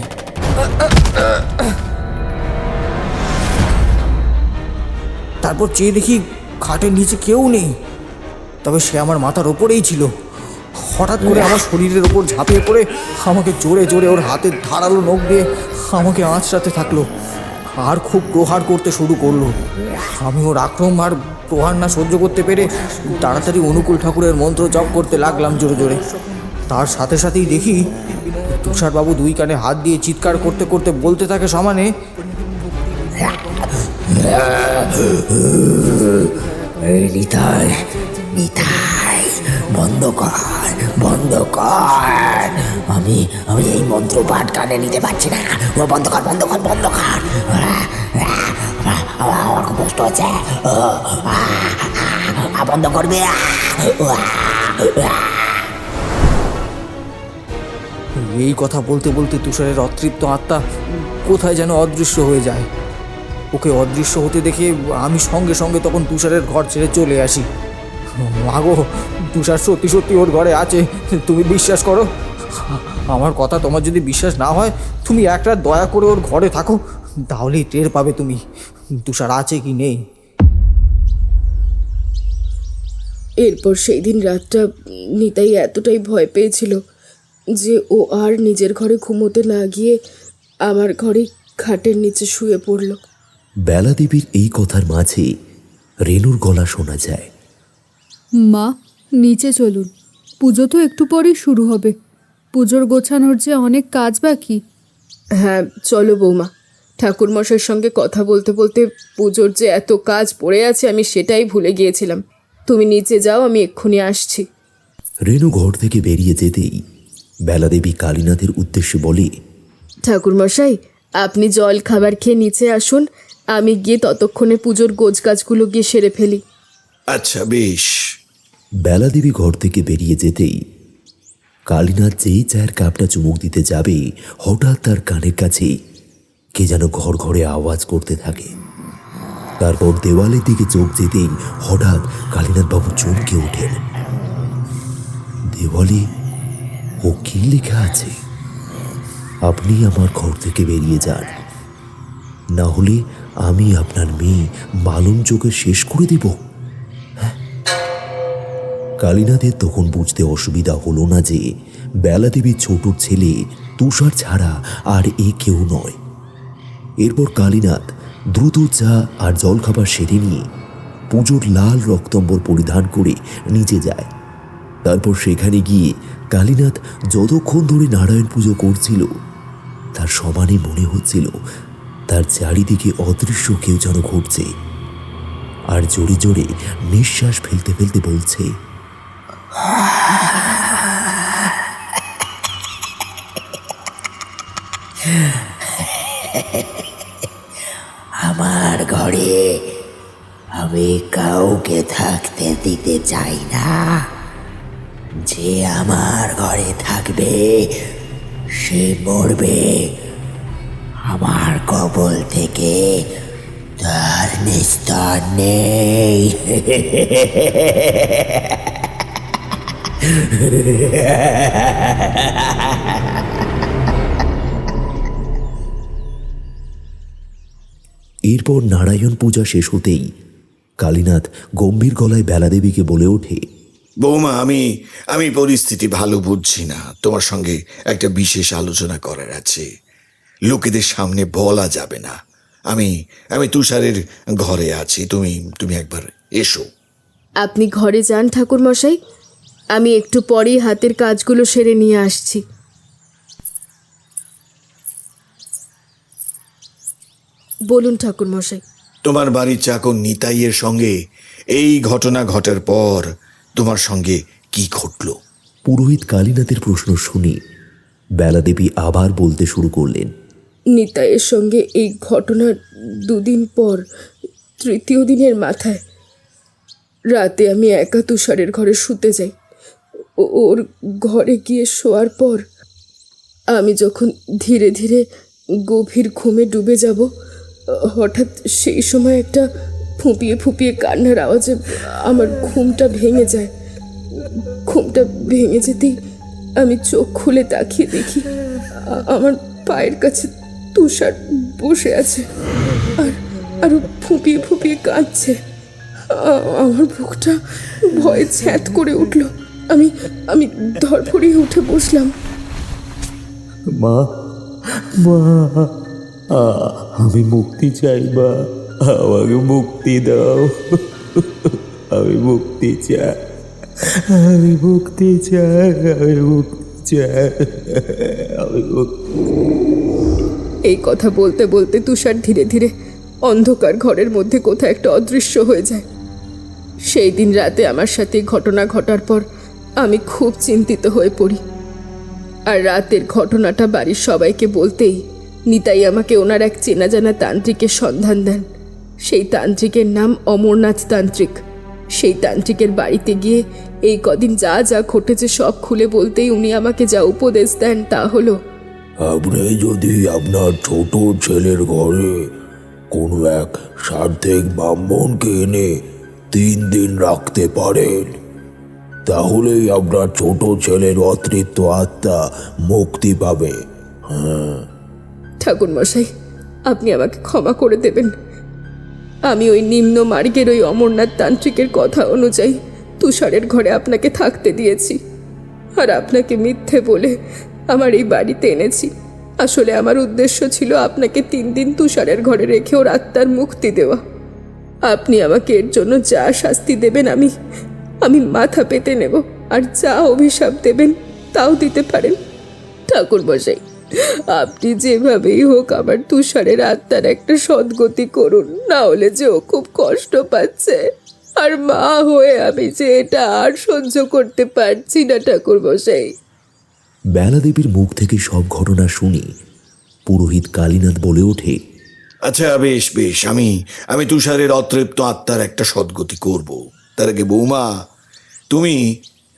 তারপর চেয়ে দেখি খাটের নিচে কেউ নেই, তবে সে আমার মাথার ওপরেই ছিল। হঠাৎ করে আমার শরীরের ওপর ঝাঁপিয়ে পড়ে আমাকে জোরে জোরে ওর হাতের ধারালো নখ দিয়ে আমাকে আঁচড়াতে থাকলো, আর খুব প্রহার করতে শুরু করলো। আমি ওর আক্রমণ আর প্রহার না সহ্য করতে পেরে তাড়াতাড়ি অনুকূল ঠাকুরের মন্ত্র জপ করতে লাগলাম জোরে জোরে। তার সাথে সাথেই দেখি তুষারবাবু দুই কানে হাত দিয়ে চিৎকার করতে করতে বলতে থাকে সমানে, নিতাই, নিতাই, বন্ধ কর, বন্ধ কর। আমি এই মন্ত্র পাঠ কানে নিতে পারছি না। বন্ধ কর, বন্ধ কর, বন্ধ কর। আমার খুব কষ্ট হচ্ছে, বন্ধ করবে। এই কথা বলতে বলতে তুষারের অতৃপ্ত আত্মা কোথায় যেন অদৃশ্য হয়ে যায়। ওকে অদৃশ্য হতে দেখে আমি সঙ্গে সঙ্গে তখন তুষারের ঘর ছেড়ে চলে আসি। মাগো, তুষার সত্যি সত্যি ওর ঘরে আছে, তুমি বিশ্বাস করো। আমার কথা তোমার যদি বিশ্বাস না হয়, তুমি এক রাত দয়া করে ওর ঘরে থাকো, তাহলেই টের পাবে তুমি তুষার আছে কি নেই। এরপর সেই দিন রাতটা নিতাই এতটাই ভয় পেয়েছিল যে ও আর নিজের ঘরে ঘুমোতে না গিয়ে আমার ঘরে খাটের নিচে শুয়ে পড়ল। বেলাদেবীর এই কথার মাঝে রেনুর গলা শোনা যায়, মা, নিচে চলুন, পুজো তো একটু পরেই শুরু হবে। পুজোর গোছানোর যে অনেক কাজ বাকি। হ্যাঁ চলো বৌমা, ঠাকুরমশাইয়ের সঙ্গে কথা বলতে বলতে পুজোর যে এত কাজ পড়ে আছে আমি সেটাই ভুলে গিয়েছিলাম। তুমি নিচে যাও, আমি এক্ষুনি আসছি। রেনু ঘর থেকে বেরিয়ে যেতেই বেলাদেবী কালীনাথের উদ্দেশ্যে বলে, ঠাকুরমশাই, আপনি জল খাবার খেয়ে নিচে আসুন, আমি গিয়ে ততক্ষণে পুজোর গোছগাছগুলো গিয়ে সেরে ফেলি। আচ্ছা বেশ। বেলাদেবী ঘর থেকে বেরিয়ে যেতেই কালীনাথ যেই চায়ের কাপটা চুমুক দিতে যাবে, হঠাৎ তার কানের কাছে কে যেন ঘর ঘরে আওয়াজ করতে থাকে। তারপর দেওয়ালের দিকে চোখ যেতেই হঠাৎ কালীনাথ বাবু চমকে ওঠেন। দেওয়ালে ও কি লেখা আছে? আপনি আমার ঘর থেকে বেরিয়ে যান, না হলে আমি আপনার মেয়ে মালন চোখে শেষ করে দেব। কালীনাথের তখন বুঝতে অসুবিধা হলো না যে বেলাদেবীর ছোট ছেলে তুষার ছাড়া আর এ কেউ নয়। এরপর কালীনাথ দ্রুত চা আর জলখাবার সেরে নিয়ে পুজোর লাল রক্তম্বর পরিধান করে নিচে যায়। তারপর সেখানে গিয়ে কালীনাথ যতক্ষণ ধরে নারায়ণ পুজো করছিল তার সমানে মনে হচ্ছিল তার চারিদিকে অদৃশ্য কেউ যেন ঘুরছে, আর জোরে জোরে নিঃশ্বাস ফেলতে ফেলতে বলছে, আমার ঘরে আমি কাউকে থাকতে দিতে চাই না। যে আমার ঘরে থাকবে সে মরবে। আমার কবল থেকে তার নিস্তার নেই। এরপর নারায়ণ পূজা শেষ হতেই কালীনাথ গম্ভীর গলায় বেলাদেবীকে বলে ওঠে, বৌমা, আমি পরিস্থিতি ভালো বুঝছি না। তোমার সঙ্গে একটা বিশেষ আলোচনা করার আছে, লোকেদের সামনে বলা যাবে না। আমি তুষারের ঘরে আছি, তুমি একবার এসো। আপনি ঘরে যান ঠাকুরমশাই, আমি একটু পরেই হাতের কাজগুলো সেরে নিয়ে আসছি। বলুন ঠাকুরমশাই। তোমার বাড়ির চাকর নিতাইয়ের সঙ্গে এই ঘটনা ঘটার পর তোমার সঙ্গে কি ঘটল? পুরোহিত কালীনাথের প্রশ্ন শুনে বেলাদেবী আবার বলতে শুরু করলেন, নিতাইয়ের সঙ্গে এই ঘটনার 2 দিন পর, 3য় দিনের মাথায় রাতে আমি একা তুষারের ঘরে শুতে যাই। ওর ঘরে গিয়ে শোয়ার পর আমি যখন ধীরে ধীরে গভীর ঘুমে ডুবে যাব, হঠাৎ সেই সময় একটা ফুঁপিয়ে ফুঁপিয়ে কান্নার আওয়াজে আমার ঘুমটা ভেঙে যায়। ঘুমটা ভেঙে যেতেই আমি চোখ খুলে তাকিয়ে দেখি আমার পায়ের কাছে তুষার বসে আছে আর আরো ফুঁপিয়ে ফুঁপিয়ে কাঁদছে। আমার বুকটা ভয়ে ছ্যাঁত করে উঠল। আমি ধরফড়িয়ে উঠে বসলাম। মা, মা, আমি মুক্তি চাই মা, আমাকে মুক্তি দাও। আমি মুক্তি চাই, আমি মুক্তি চাই, আমি মুক্তি চাই, আমি মুক্তি। এই কথা বলতে বলতে তুষার ধীরে ধীরে অন্ধকার ঘরের মধ্যে কোথাও একটা অদৃশ্য হয়ে যায়। সেই দিন রাতে আমার সাথে ঘটনা ঘটার পর আমি খুব চিন্তিত হয়ে পড়ি। আর রাতের ঘটনাটা বাড়ির সবাইকে বলতেই নিতাই আমাকে ওনার এক চেনা জানা তান্ত্রিকের সন্ধান দেন। সেই তান্ত্রিকের নাম অমরনাথ তান্ত্রিক। সেই তান্ত্রিকের বাড়িতে গিয়ে এই কদিন যা যা ঘটেছে সব খুলে বলতেই উনি আমাকে যা উপদেশ দেন তা হলো, আপনি যদি আপনার ছোট ছেলের ঘরে কোনো এক সার্থক ব্রাহ্মণকে এনে 3 দিন রাখতে পারেন, তাহলেই আপনার ছোট ছেলের অতৃপ্ত আত্মা মুক্তি পাবে। ঠাকুরমশাই, আপনি আমাকে ক্ষমা করে দেবেন। আমি ওই নিম্ন মার্গের ওই অমরনাথ তান্ত্রিকের কথা অনুযায়ী তুষারের ঘরে আপনাকে থাকতে দিয়েছি, আর আপনাকে মিথ্যে বলে আমার এই বাড়িতে এনেছি। আসলে আমার উদ্দেশ্য ছিল আপনাকে 3 দিন তুষারের ঘরে রেখে ওর আত্মার মুক্তি দেওয়া। আপনি আমাকে এর জন্য যা শাস্তি দেবেন আমি মাথা পেতে নেব, আর যা অভিশাপ দেবেন তাও দিতে পারেন। ঠাকুরমশাই, আপনি যেভাবেই হোক আমার তুষারের আত্মার একটা সদ্গতি করুন, না হলে যে ও খুব কষ্ট পাচ্ছে, আর মা হয়ে আমি যে এটা আর সহ্য করতে পারছি না ঠাকুরমশাই। বেলাদেবীর মুখ থেকে সব ঘটনা শুনে পুরোহিত কালীনাথ বলে ওঠে, আচ্ছা বেশ বেশ, আমি তুষারের অতৃপ্ত আত্মার একটা সদ্গতি করব। তার আগে বৌমা, তুমি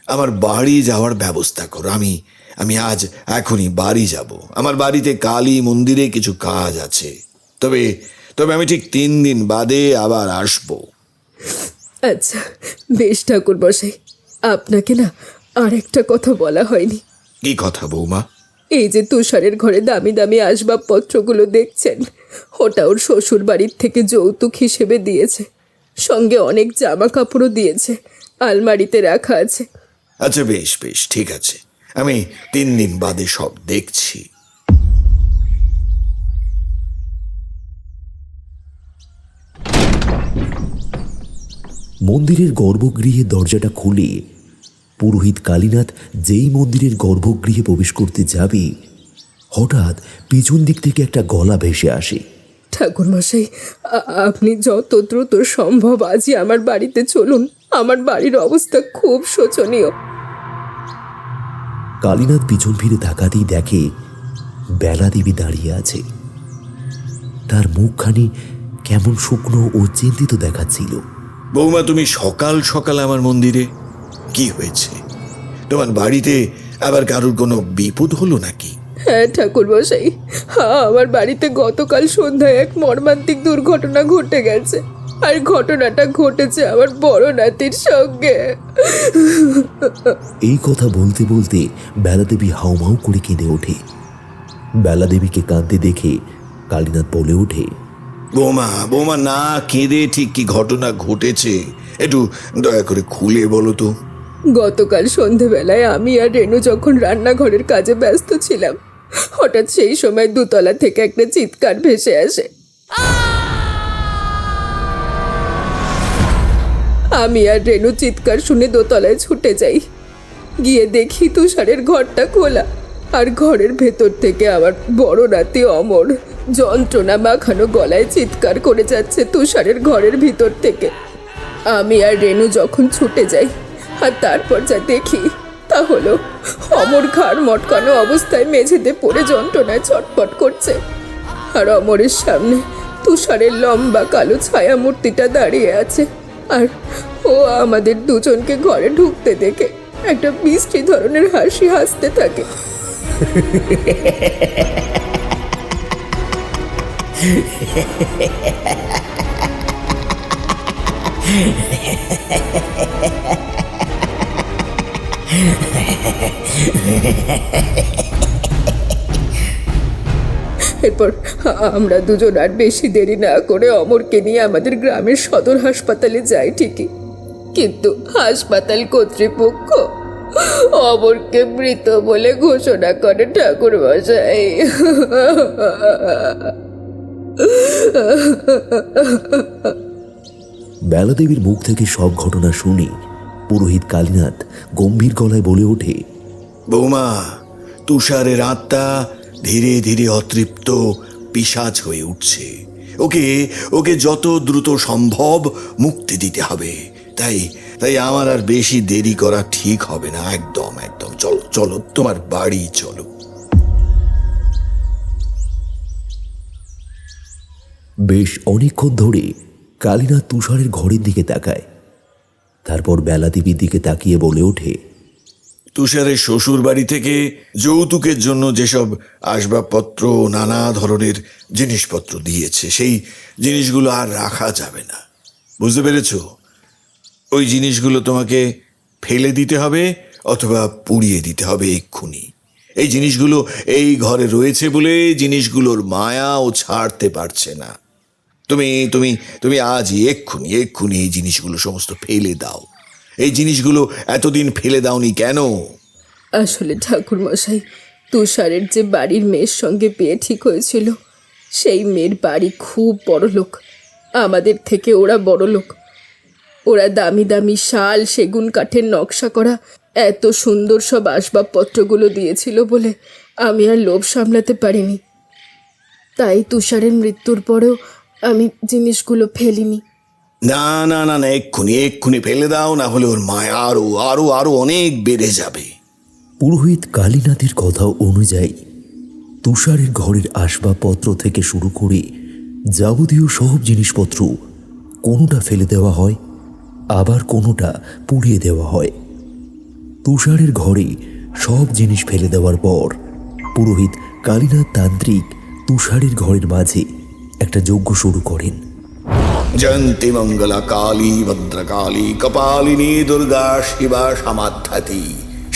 আমার বাড়ি যাওয়ার ব্যবস্থা করো। আমি আজ এখনই বাড়ি যাব। আমার বাড়িতে কালী মন্দিরে কিছু কাজ আছে। তবে তবে আমি ঠিক 3 দিন বাদে আবার আসব। আচ্ছা বেশ ঠাকুর মশাই, আপনাকে না আর একটা কথা বলা হয়নি। কি কথা বৌমা? এই যে তুষারের ঘরে দামি দামি আসবাবপত্রগুলো দেখছেন, ওটা ওর শ্বশুর বাড়ির থেকে যৌতুক হিসেবে দিয়েছে। সঙ্গে অনেক জামা কাপড়ও দিয়েছে, আলমারিতে রাখা আছে। আচ্ছা বেশ বেশ, ঠিক আছে, আমি 3 দিন বাদে সব দেখছি। মন্দিরের গর্ভগৃহের দরজাটা খুলে পুরোহিত কালীনাথ যেই মন্দিরের গর্ভগৃহে প্রবেশ করতে যাবে, হঠাৎ পিছন দিক থেকে একটা গলা ভেসে আসে। ঠাকুর মশাই, আপনি যত দ্রুত সম্ভব আজই আমার বাড়িতে চলুন। আমার বাড়ির অবস্থা খুব শোচনীয়। কালীনাথ পিছন ফিরে তাকাতেই দেখে বেলা দেবী দাঁড়িয়ে আছে। তার মুখখানি কেমন শুকনো ও চিন্তিত দেখাচ্ছিল। বৌমা, তুমি সকাল সকাল আমার মন্দিরে? কি হয়েছে? তোমার বাড়িতে আবার কারুর কোনো বিপদ হলো নাকি? হ্যাঁ ঠাকুর মশাই, আমার বাড়িতে গতকাল সন্ধ্যায় এক মর্মান্তিক দুর্ঘটনা ঘটে গেছে। আর ঘটনাটা ঘটেছে আমার বড় নাতির সঙ্গে। এই কথা বলতে বলতে বেলাদেবী হাউমাউ করে কেঁদে ওঠে। বেলাদেবীকে কাঁদতে দেখে কালীনাথ বলে ওঠে, বৌমা না কেঁদে ঠিক কি ঘটনা ঘটেছে একটু দয়া করে খুলে বলো তো। গতকাল সন্ধেবেলায় আমি আর রেনু যখন রান্নাঘরের কাজে ব্যস্ত ছিলাম, হঠাৎ সেই সময় 2 তলা থেকে একটা চিৎকার ভেসে আসে। আমি আর রেনু চিৎকার শুনে 2 তলায় ছুটে যাই। গিয়ে দেখি তুষারের ঘরটা খোলা, আর ঘরের ভেতর থেকে আমার বড় নাতি অমর যন্ত্রণা মাখানো গলায় চিৎকার করে যাচ্ছে তুষারের ঘরের ভিতর থেকে। আমি আর রেনু যখন ছুটে যাই, আর তারপর যা দেখি তা হলো অমর ঘাড় মটকানো অবস্থায় মেঝেতে পড়ে যন্ত্রণায় ছটফট করছে। আর অমরের সামনে তুষারের লম্বা কালো ছায়া মূর্তিটা দাঁড়িয়ে আছে। আর ও আমাদের দুজনকে ঘরে ঢুকতে দেখে একটা মিষ্টি ধরনের হাসি হাসতে থাকে। এরপর আমরা দুজন আর বেশি দেরি না করে অমরকে নিয়ে আমাদের গ্রামের সদর হাসপাতালে যাই ঠিকই, কিন্তু হাসপাতাল কর্তৃপক্ষ অমরকে মৃত বলে ঘোষণা করে ঠাকুর মশাই। বেলাদেবীর মুখ থেকে সব ঘটনা শুনে পুরোহিত কালীনাথ গম্ভীর গলায় বলে ওঠে, বৌমা, তুষারের আত্মা ধীরে ধীরে অতৃপ্ত পিশাচ হয়ে উঠছে। ওকে যত দ্রুত সম্ভব মুক্তি দিতে হবে। তাই আমার আর বেশি দেরি করা ঠিক হবে না। একদম চলো তোমার বাড়ি চলো। বেশ অনেকক্ষণ ধরে কালীনাথ তুষারের ঘরের দিকে তাকায়। তারপর বেলাদেবীর দিকে তাকিয়ে বলে ওঠে, তুষারের শ্বশুর বাড়ি থেকে যৌতুকের জন্য যেসব আসবাবপত্র নানা ধরনের জিনিসপত্র দিয়েছে, সেই জিনিসগুলো আর রাখা যাবে না। বুঝতে পেরেছ? ওই জিনিসগুলো তোমাকে ফেলে দিতে হবে অথবা পুড়িয়ে দিতে হবে এক্ষুনি। এই জিনিসগুলো এই ঘরে রয়েছে বলে জিনিসগুলোর মায়া ও ছাড়তে পারছে না। তুমি আজই এক্ষুনি এই জিনিসগুলো সমস্ত ফেলে দাও। এই জিনিসগুলো এতদিন ফেলে দাওনি কেন? আসলে ঠাকুর মশাই, তুষারের যে বাড়ির মেয়ের সঙ্গে বিয়ে ঠিক হয়েছিল, সেই মেয়ের বাড়ি খুব বড় লোক। আমাদের থেকে ওরা বড় লোক। ওরা দামি দামি শাল, সেগুন কাঠের নকশা করা এত সুন্দর সব আসবাবপত্রগুলো দিয়েছিল বলে আমি আর লোভ সামলাতে পারিনি। তাই তুষারের মৃত্যুর পরেও আমি জিনিসগুলো ফেলিনি। না না না না, এক্ষুনি ফেলে দাও, না হলে ওর মায়া আরো অনেক বেড়ে যাবে। পুরোহিত কালীনাথের কথা অনুযায়ী তুষারের ঘরের আসবাবপত্র থেকে শুরু করে যাবতীয় সব জিনিসপত্র কোনোটা ফেলে দেওয়া হয়, আবার কোনোটা পুড়িয়ে দেওয়া হয়। তুষারের ঘরে সব জিনিস ফেলে দেওয়ার পর পুরোহিত কালীনাথ তান্ত্রিক তুষারের ঘরের মাঝে একটা যজ্ঞ শুরু করেন। জয়ন্তী মঙ্গলা কালী ভদ্রকালী কপালিনী দুর্গা শিবা সমাধ্যাতি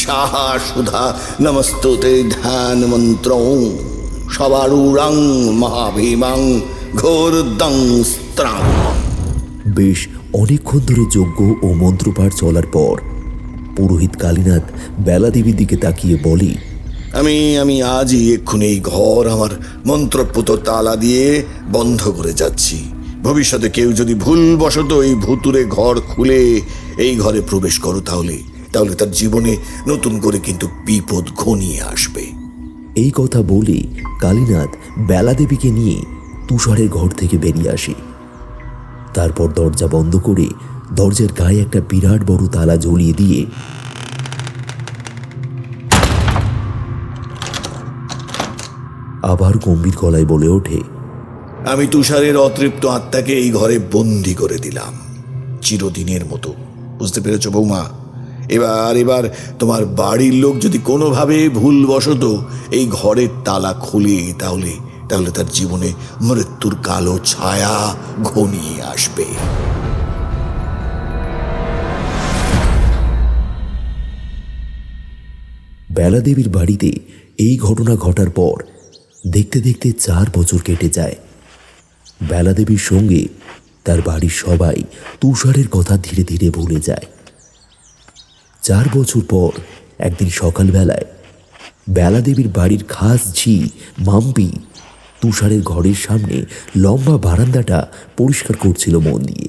সাহা সুধা নমস্তুতে ধ্যান মন্ত্র সবারুরাং মহাভীমাং ঘোরদং স্ত্রাং। বেশ অনেকক্ষণ ধরে যজ্ঞ ও মন্ত্রপাঠ চলার পর পুরোহিত কালীনাথ বেলা দেবীর দিকে তাকিয়ে বলে, আমি আজই এক্ষুনি এই ঘর আমার মন্ত্রপুত তালা দিয়ে বন্ধ করে যাচ্ছি। ভবিষ্যতে কেউ যদি ভুলবশত এই ভুতুরে ঘর খুলে এই ঘরে প্রবেশ করো তাহলে তার জীবনে নতুন করে কিন্তু বিপদ ঘনিয়ে আসবে। এই কথা বলে কালীনাথ বেলা দেবীকে নিয়ে তুষারের ঘর থেকে বেরিয়ে আসে। তারপর দরজা বন্ধ করে দরজার গায়ে একটা বিরাট বড় তালা ঝুলিয়ে দিয়ে আবার গম্ভীর গলায় বলে ওঠে, আমি তুষারের অতৃপ্ত আত্মাকে এই ঘরে বন্দি করে দিলাম চিরদিনের মতো। বুঝতে পেরেছ বৌমা? এবার তোমার বাড়ির লোক যদি কোনোভাবে ভুলবশত এই ঘরের তালা খুলে তাহলে তার জীবনে মৃত্যুর কালো ছায়া ঘনিয়ে আসবে। বেলা দেবীর বাড়িতে এই ঘটনা ঘটার পর দেখতে দেখতে 4 বছর কেটে যায়। বেলা দেবীর সঙ্গে তার বাড়ির সবাই তুষারের কথা ধীরে ধীরে ভুলে যায়। 4 বছর পর একদিন সকালবেলায় বেলা দেবীর বাড়ির খাস ঝি মাম্পি তুষারের ঘরের সামনে লম্বা বারান্দাটা পরিষ্কার করছিল মন দিয়ে।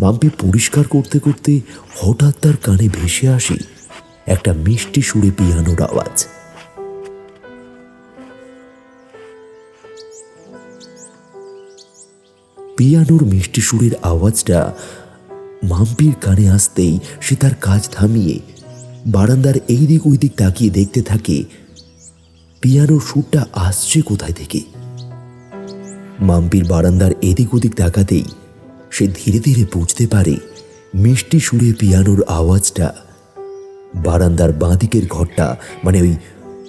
মাম্পি পরিষ্কার করতে করতে হঠাৎ তার কানে ভেসে আসে একটা মিষ্টি সুরে পিয়ানোর আওয়াজ। পিয়ানোর মিষ্টি সুরের আওয়াজটা মাম্পির কানে আসতেই সে তার কাজ থামিয়ে বারান্দার এই দিক ওই দিক তাকিয়ে দেখতে থাকে পিয়ানোর সুরটা আসছে কোথায় থেকে। মাম্পির বারান্দার এদিক ওদিক তাকাতেই সে ধীরে ধীরে বুঝতে পারে মিষ্টি সুরে পিয়ানোর আওয়াজটা বারান্দার বাঁদিকের ঘরটা মানে ওই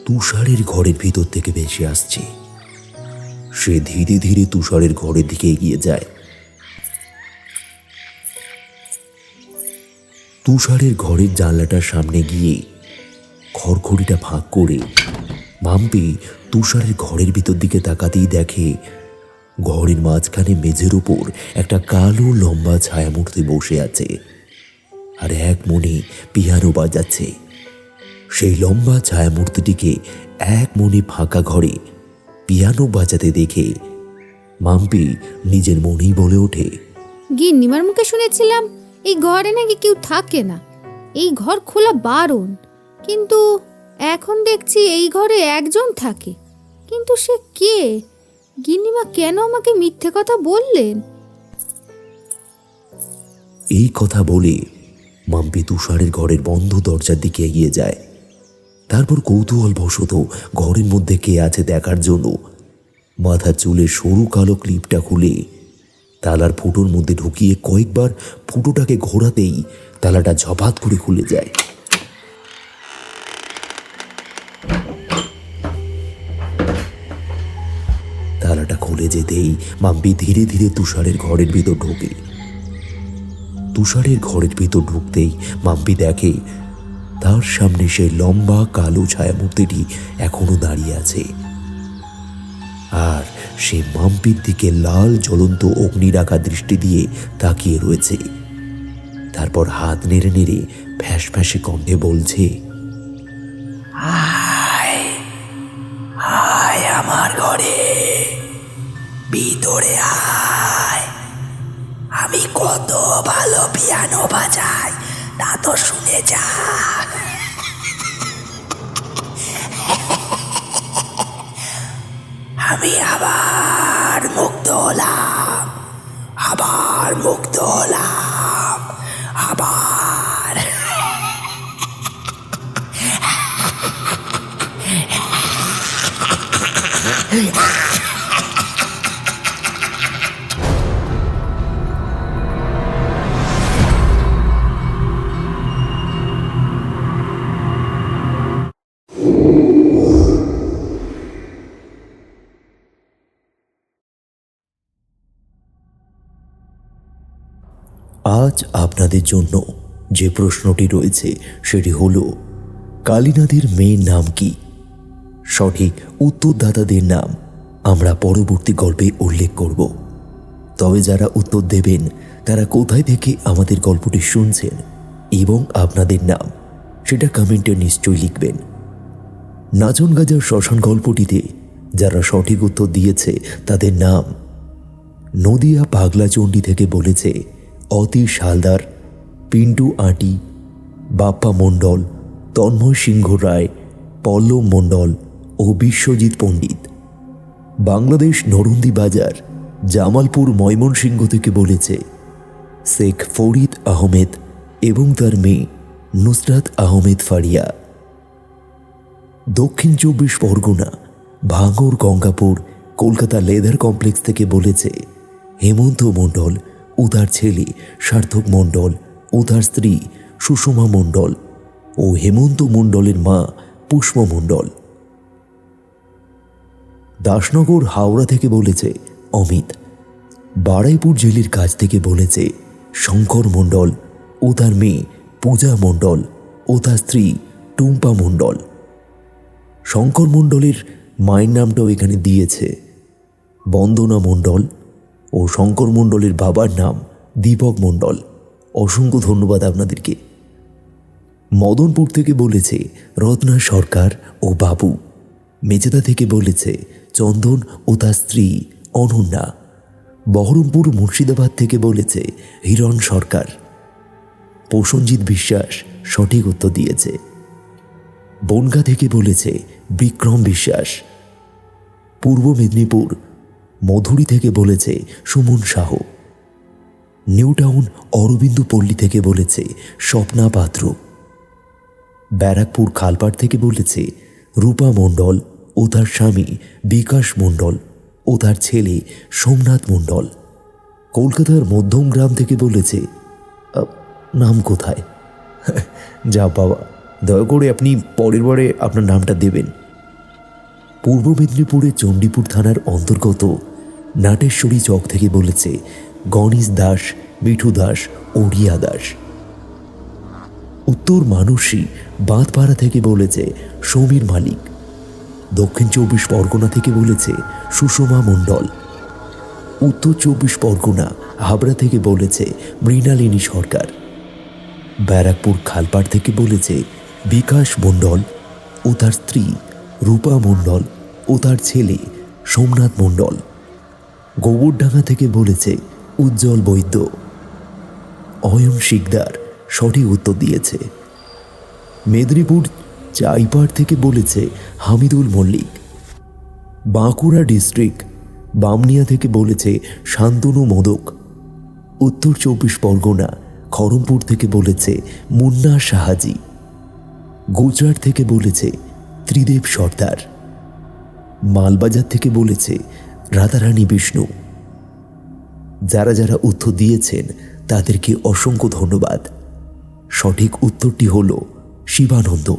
তুষারের ঘরের ভিতর থেকে ভেসে আসছে। সে ধীরে ধীরে তুষারের ঘরের দিকে এগিয়ে যায়। তুষারের ঘরের জানলাটার সামনে গিয়ে খড়খড়িটা ফাঁক করে মাম্পি তুষারের ঘরের ভিতর দিকে তাকাতেই দেখে ঘরের মাঝখানে মেঝের উপর একটা কালো লম্বা ছায়ামূর্তি বসে আছে আর এক মনে পিয়ানো বাজাচ্ছে। সেই লম্বা ছায়ামূর্তিটিকে এক মনে ফাঁকা ঘরে পিয়ানো বাজাতে দেখে মাম্পি নিজের মনেই বলে ওঠে, গিন্নিমার মুখে শুনেছিলাম এই ঘরে নাকি কেউ থাকে না, এই ঘর খোলা বারণ, কিন্তু এখন দেখছি এই ঘরে একজন থাকে। কিন্তু সে কে? গিন্নিমা কেন আমাকে মিথ্যে কথা বললেন? এই কথা বলে মাম্পি তুষারের ঘরের বন্ধ দরজার দিকে এগিয়ে যায়। তারপর কৌতূহলবশত ঘরের মধ্যে কে আছে দেখার জন্য মাথার চুলের সরু কালো ক্লিপটা খুলে তালার ফুটোর মধ্যে ঢুকিয়ে কয়েকবার ফুটোটাকে ঘোরাতেই তালাটা ঝপাত করে খুলে যায়। তালাটা খুলে যেতেই মাম্পি ধীরে ধীরে তুষারের ঘরের ভিতর ঢোকে। তুষারের ঘরের ভিতর ঢুকতেই মাম্পি দেখে তার সামনে সেই লম্বা কালো ছায়ামূর্তিটি এখনো দাঁড়িয়ে আছে আর সে মাম্পির দিকে লাল জ্বলন্ত অগ্নিরাখা দৃষ্টি দিয়ে তাকিয়ে রয়েছে। তারপর হাত নেড়ে নেড়ে ফ্যাঁস ফ্যাঁসে কণ্ঠে বলছে, আয় আমার ঘরে, ভিতরে আয়। আমি কত ভালো পিয়ানো বাজাই তা তো শুনে যা। আমি আবার মুক্ত হলাম, আবার মুক্ত হলাম, আবার। আজ আপনাদের জন্য যে প্রশ্নটি রয়েছে সেটি হলো, কালীনাদের মেয়ের নাম কি? সঠিক উত্তরদাতাদের নাম আমরা পরবর্তী গল্পে উল্লেখ করব। তবে যারা উত্তর দেবেন তারা কোথায় থেকে আমাদের গল্পটি শুনছেন এবং আপনাদের নাম সেটা কমেন্টে নিশ্চয়ই লিখবেন। নাচন গাজার শ্মশান গল্পটিতে যারা সঠিক উত্তর দিয়েছে তাদের নাম: নদিয়া পাগলাচণ্ডী থেকে বলেছে অতীশ হালদার, পিন্টু আঁটি, বাপ্পা মণ্ডল, তন্ময় সিংহ রায়, পল্লব মণ্ডল ও বিশ্বজিৎ পণ্ডিত। বাংলাদেশ নরুন্দি বাজার জামালপুর ময়মনসিংহ থেকে বলেছে শেখ ফরিদ আহমেদ এবং তার মেয়ে নুসরাত আহমেদ ফারিয়া। দক্ষিণ 24 পরগনা ভাঙড় গঙ্গাপুর কলকাতা লেদার কমপ্লেক্স থেকে বলেছে হেমন্ত মণ্ডল ও তার ছেলে সার্থক মণ্ডল ও তার স্ত্রী সুষমা মণ্ডল ও হেমন্ত মণ্ডলের মা পুষ্প মণ্ডল। দাসনগর হাওড়া থেকে বলেছে অমিত। বারাইপুর জেলের কাছ থেকে বলেছে শঙ্কর মণ্ডল ও তার মেয়ে পূজা মণ্ডল ও তার স্ত্রী টুম্পা মণ্ডল। শঙ্কর মণ্ডলের মায়ের নামটাও এখানে দিয়েছে বন্দনা মণ্ডল ও শঙ্কর মণ্ডলের বাবার নাম দীপক মণ্ডল। অসংখ্য ধন্যবাদ আপনাদেরকে। মদনপুর থেকে বলেছে রত্না সরকার ও বাবু। মেচেদা থেকে বলেছে চন্দন ও তার স্ত্রী অনন্যা। বহরমপুর মুর্শিদাবাদ থেকে বলেছে হিরণ সরকার। প্রসঞ্জিৎ বিশ্বাস সঠিক উত্তর দিয়েছে। বনগা থেকে বলেছে বিক্রম বিশ্বাস। পূর্ব মেদিনীপুর মধুরী থেকে বলেছে সুমন সাহ। নিউ টাউন অরবিন্দু পল্লী থেকে বলেছে স্বপ্না পাত্র। ব্যারাকপুর খালপাড় থেকে বলেছে রূপা মণ্ডল ও তার স্বামী বিকাশ মণ্ডল ও তার ছেলে সোমনাথ মণ্ডল। কলকাতার মধ্যমগ্রাম থেকে বলেছে নাম কোথায়? যা বাবা, দয়া করে আপনি পরের বারে আপনার নামটা দেবেন। পূর্ব মেদিনীপুরের চণ্ডীপুর থানার অন্তর্গত নাটেশ্বরী চক থেকে বলেছে গণেশ দাস, মিঠু দাস ও রিয়া দাস। উত্তর মানসী বাঁধপাড়া থেকে বলেছে সমীর মালিক। দক্ষিণ 24 পরগনা থেকে বলেছে সুষমা মণ্ডল। উত্তর 24 পরগনা হাবড়া থেকে বলেছে মৃণালিনী সরকার। ব্যারাকপুর খালপাড় থেকে বলেছে বিকাশ মণ্ডল ও তার স্ত্রী রূপা মণ্ডল ও তার ছেলে সোমনাথ মণ্ডল। গোবরডাঙ্গা থেকে বলেছে উজ্জ্বল বৈদ্য। অয়ন শিকদার সঠিক উত্তর দিয়েছে। মেদিনীপুর চাইপাড় থেকে বলেছে হামিদুল মল্লিক। বাঁকুড়া ডিস্ট্রিক্ট বামনিয়া থেকে বলেছে শান্তনু মোদক। উত্তর 24 পরগনা খড়মপুর থেকে বলেছে মুন্না সাহাজি। গুজরাট থেকে বলেছে ত্রিদেব সর্দার। মালবাজার থেকে বলেছে রাধারানী বিষ্ণু। যারা যারা উত্তর দিয়েছেন তাদেরকে অসংখ্য ধন্যবাদ। সঠিক উত্তরটি হল শিবানন্দ।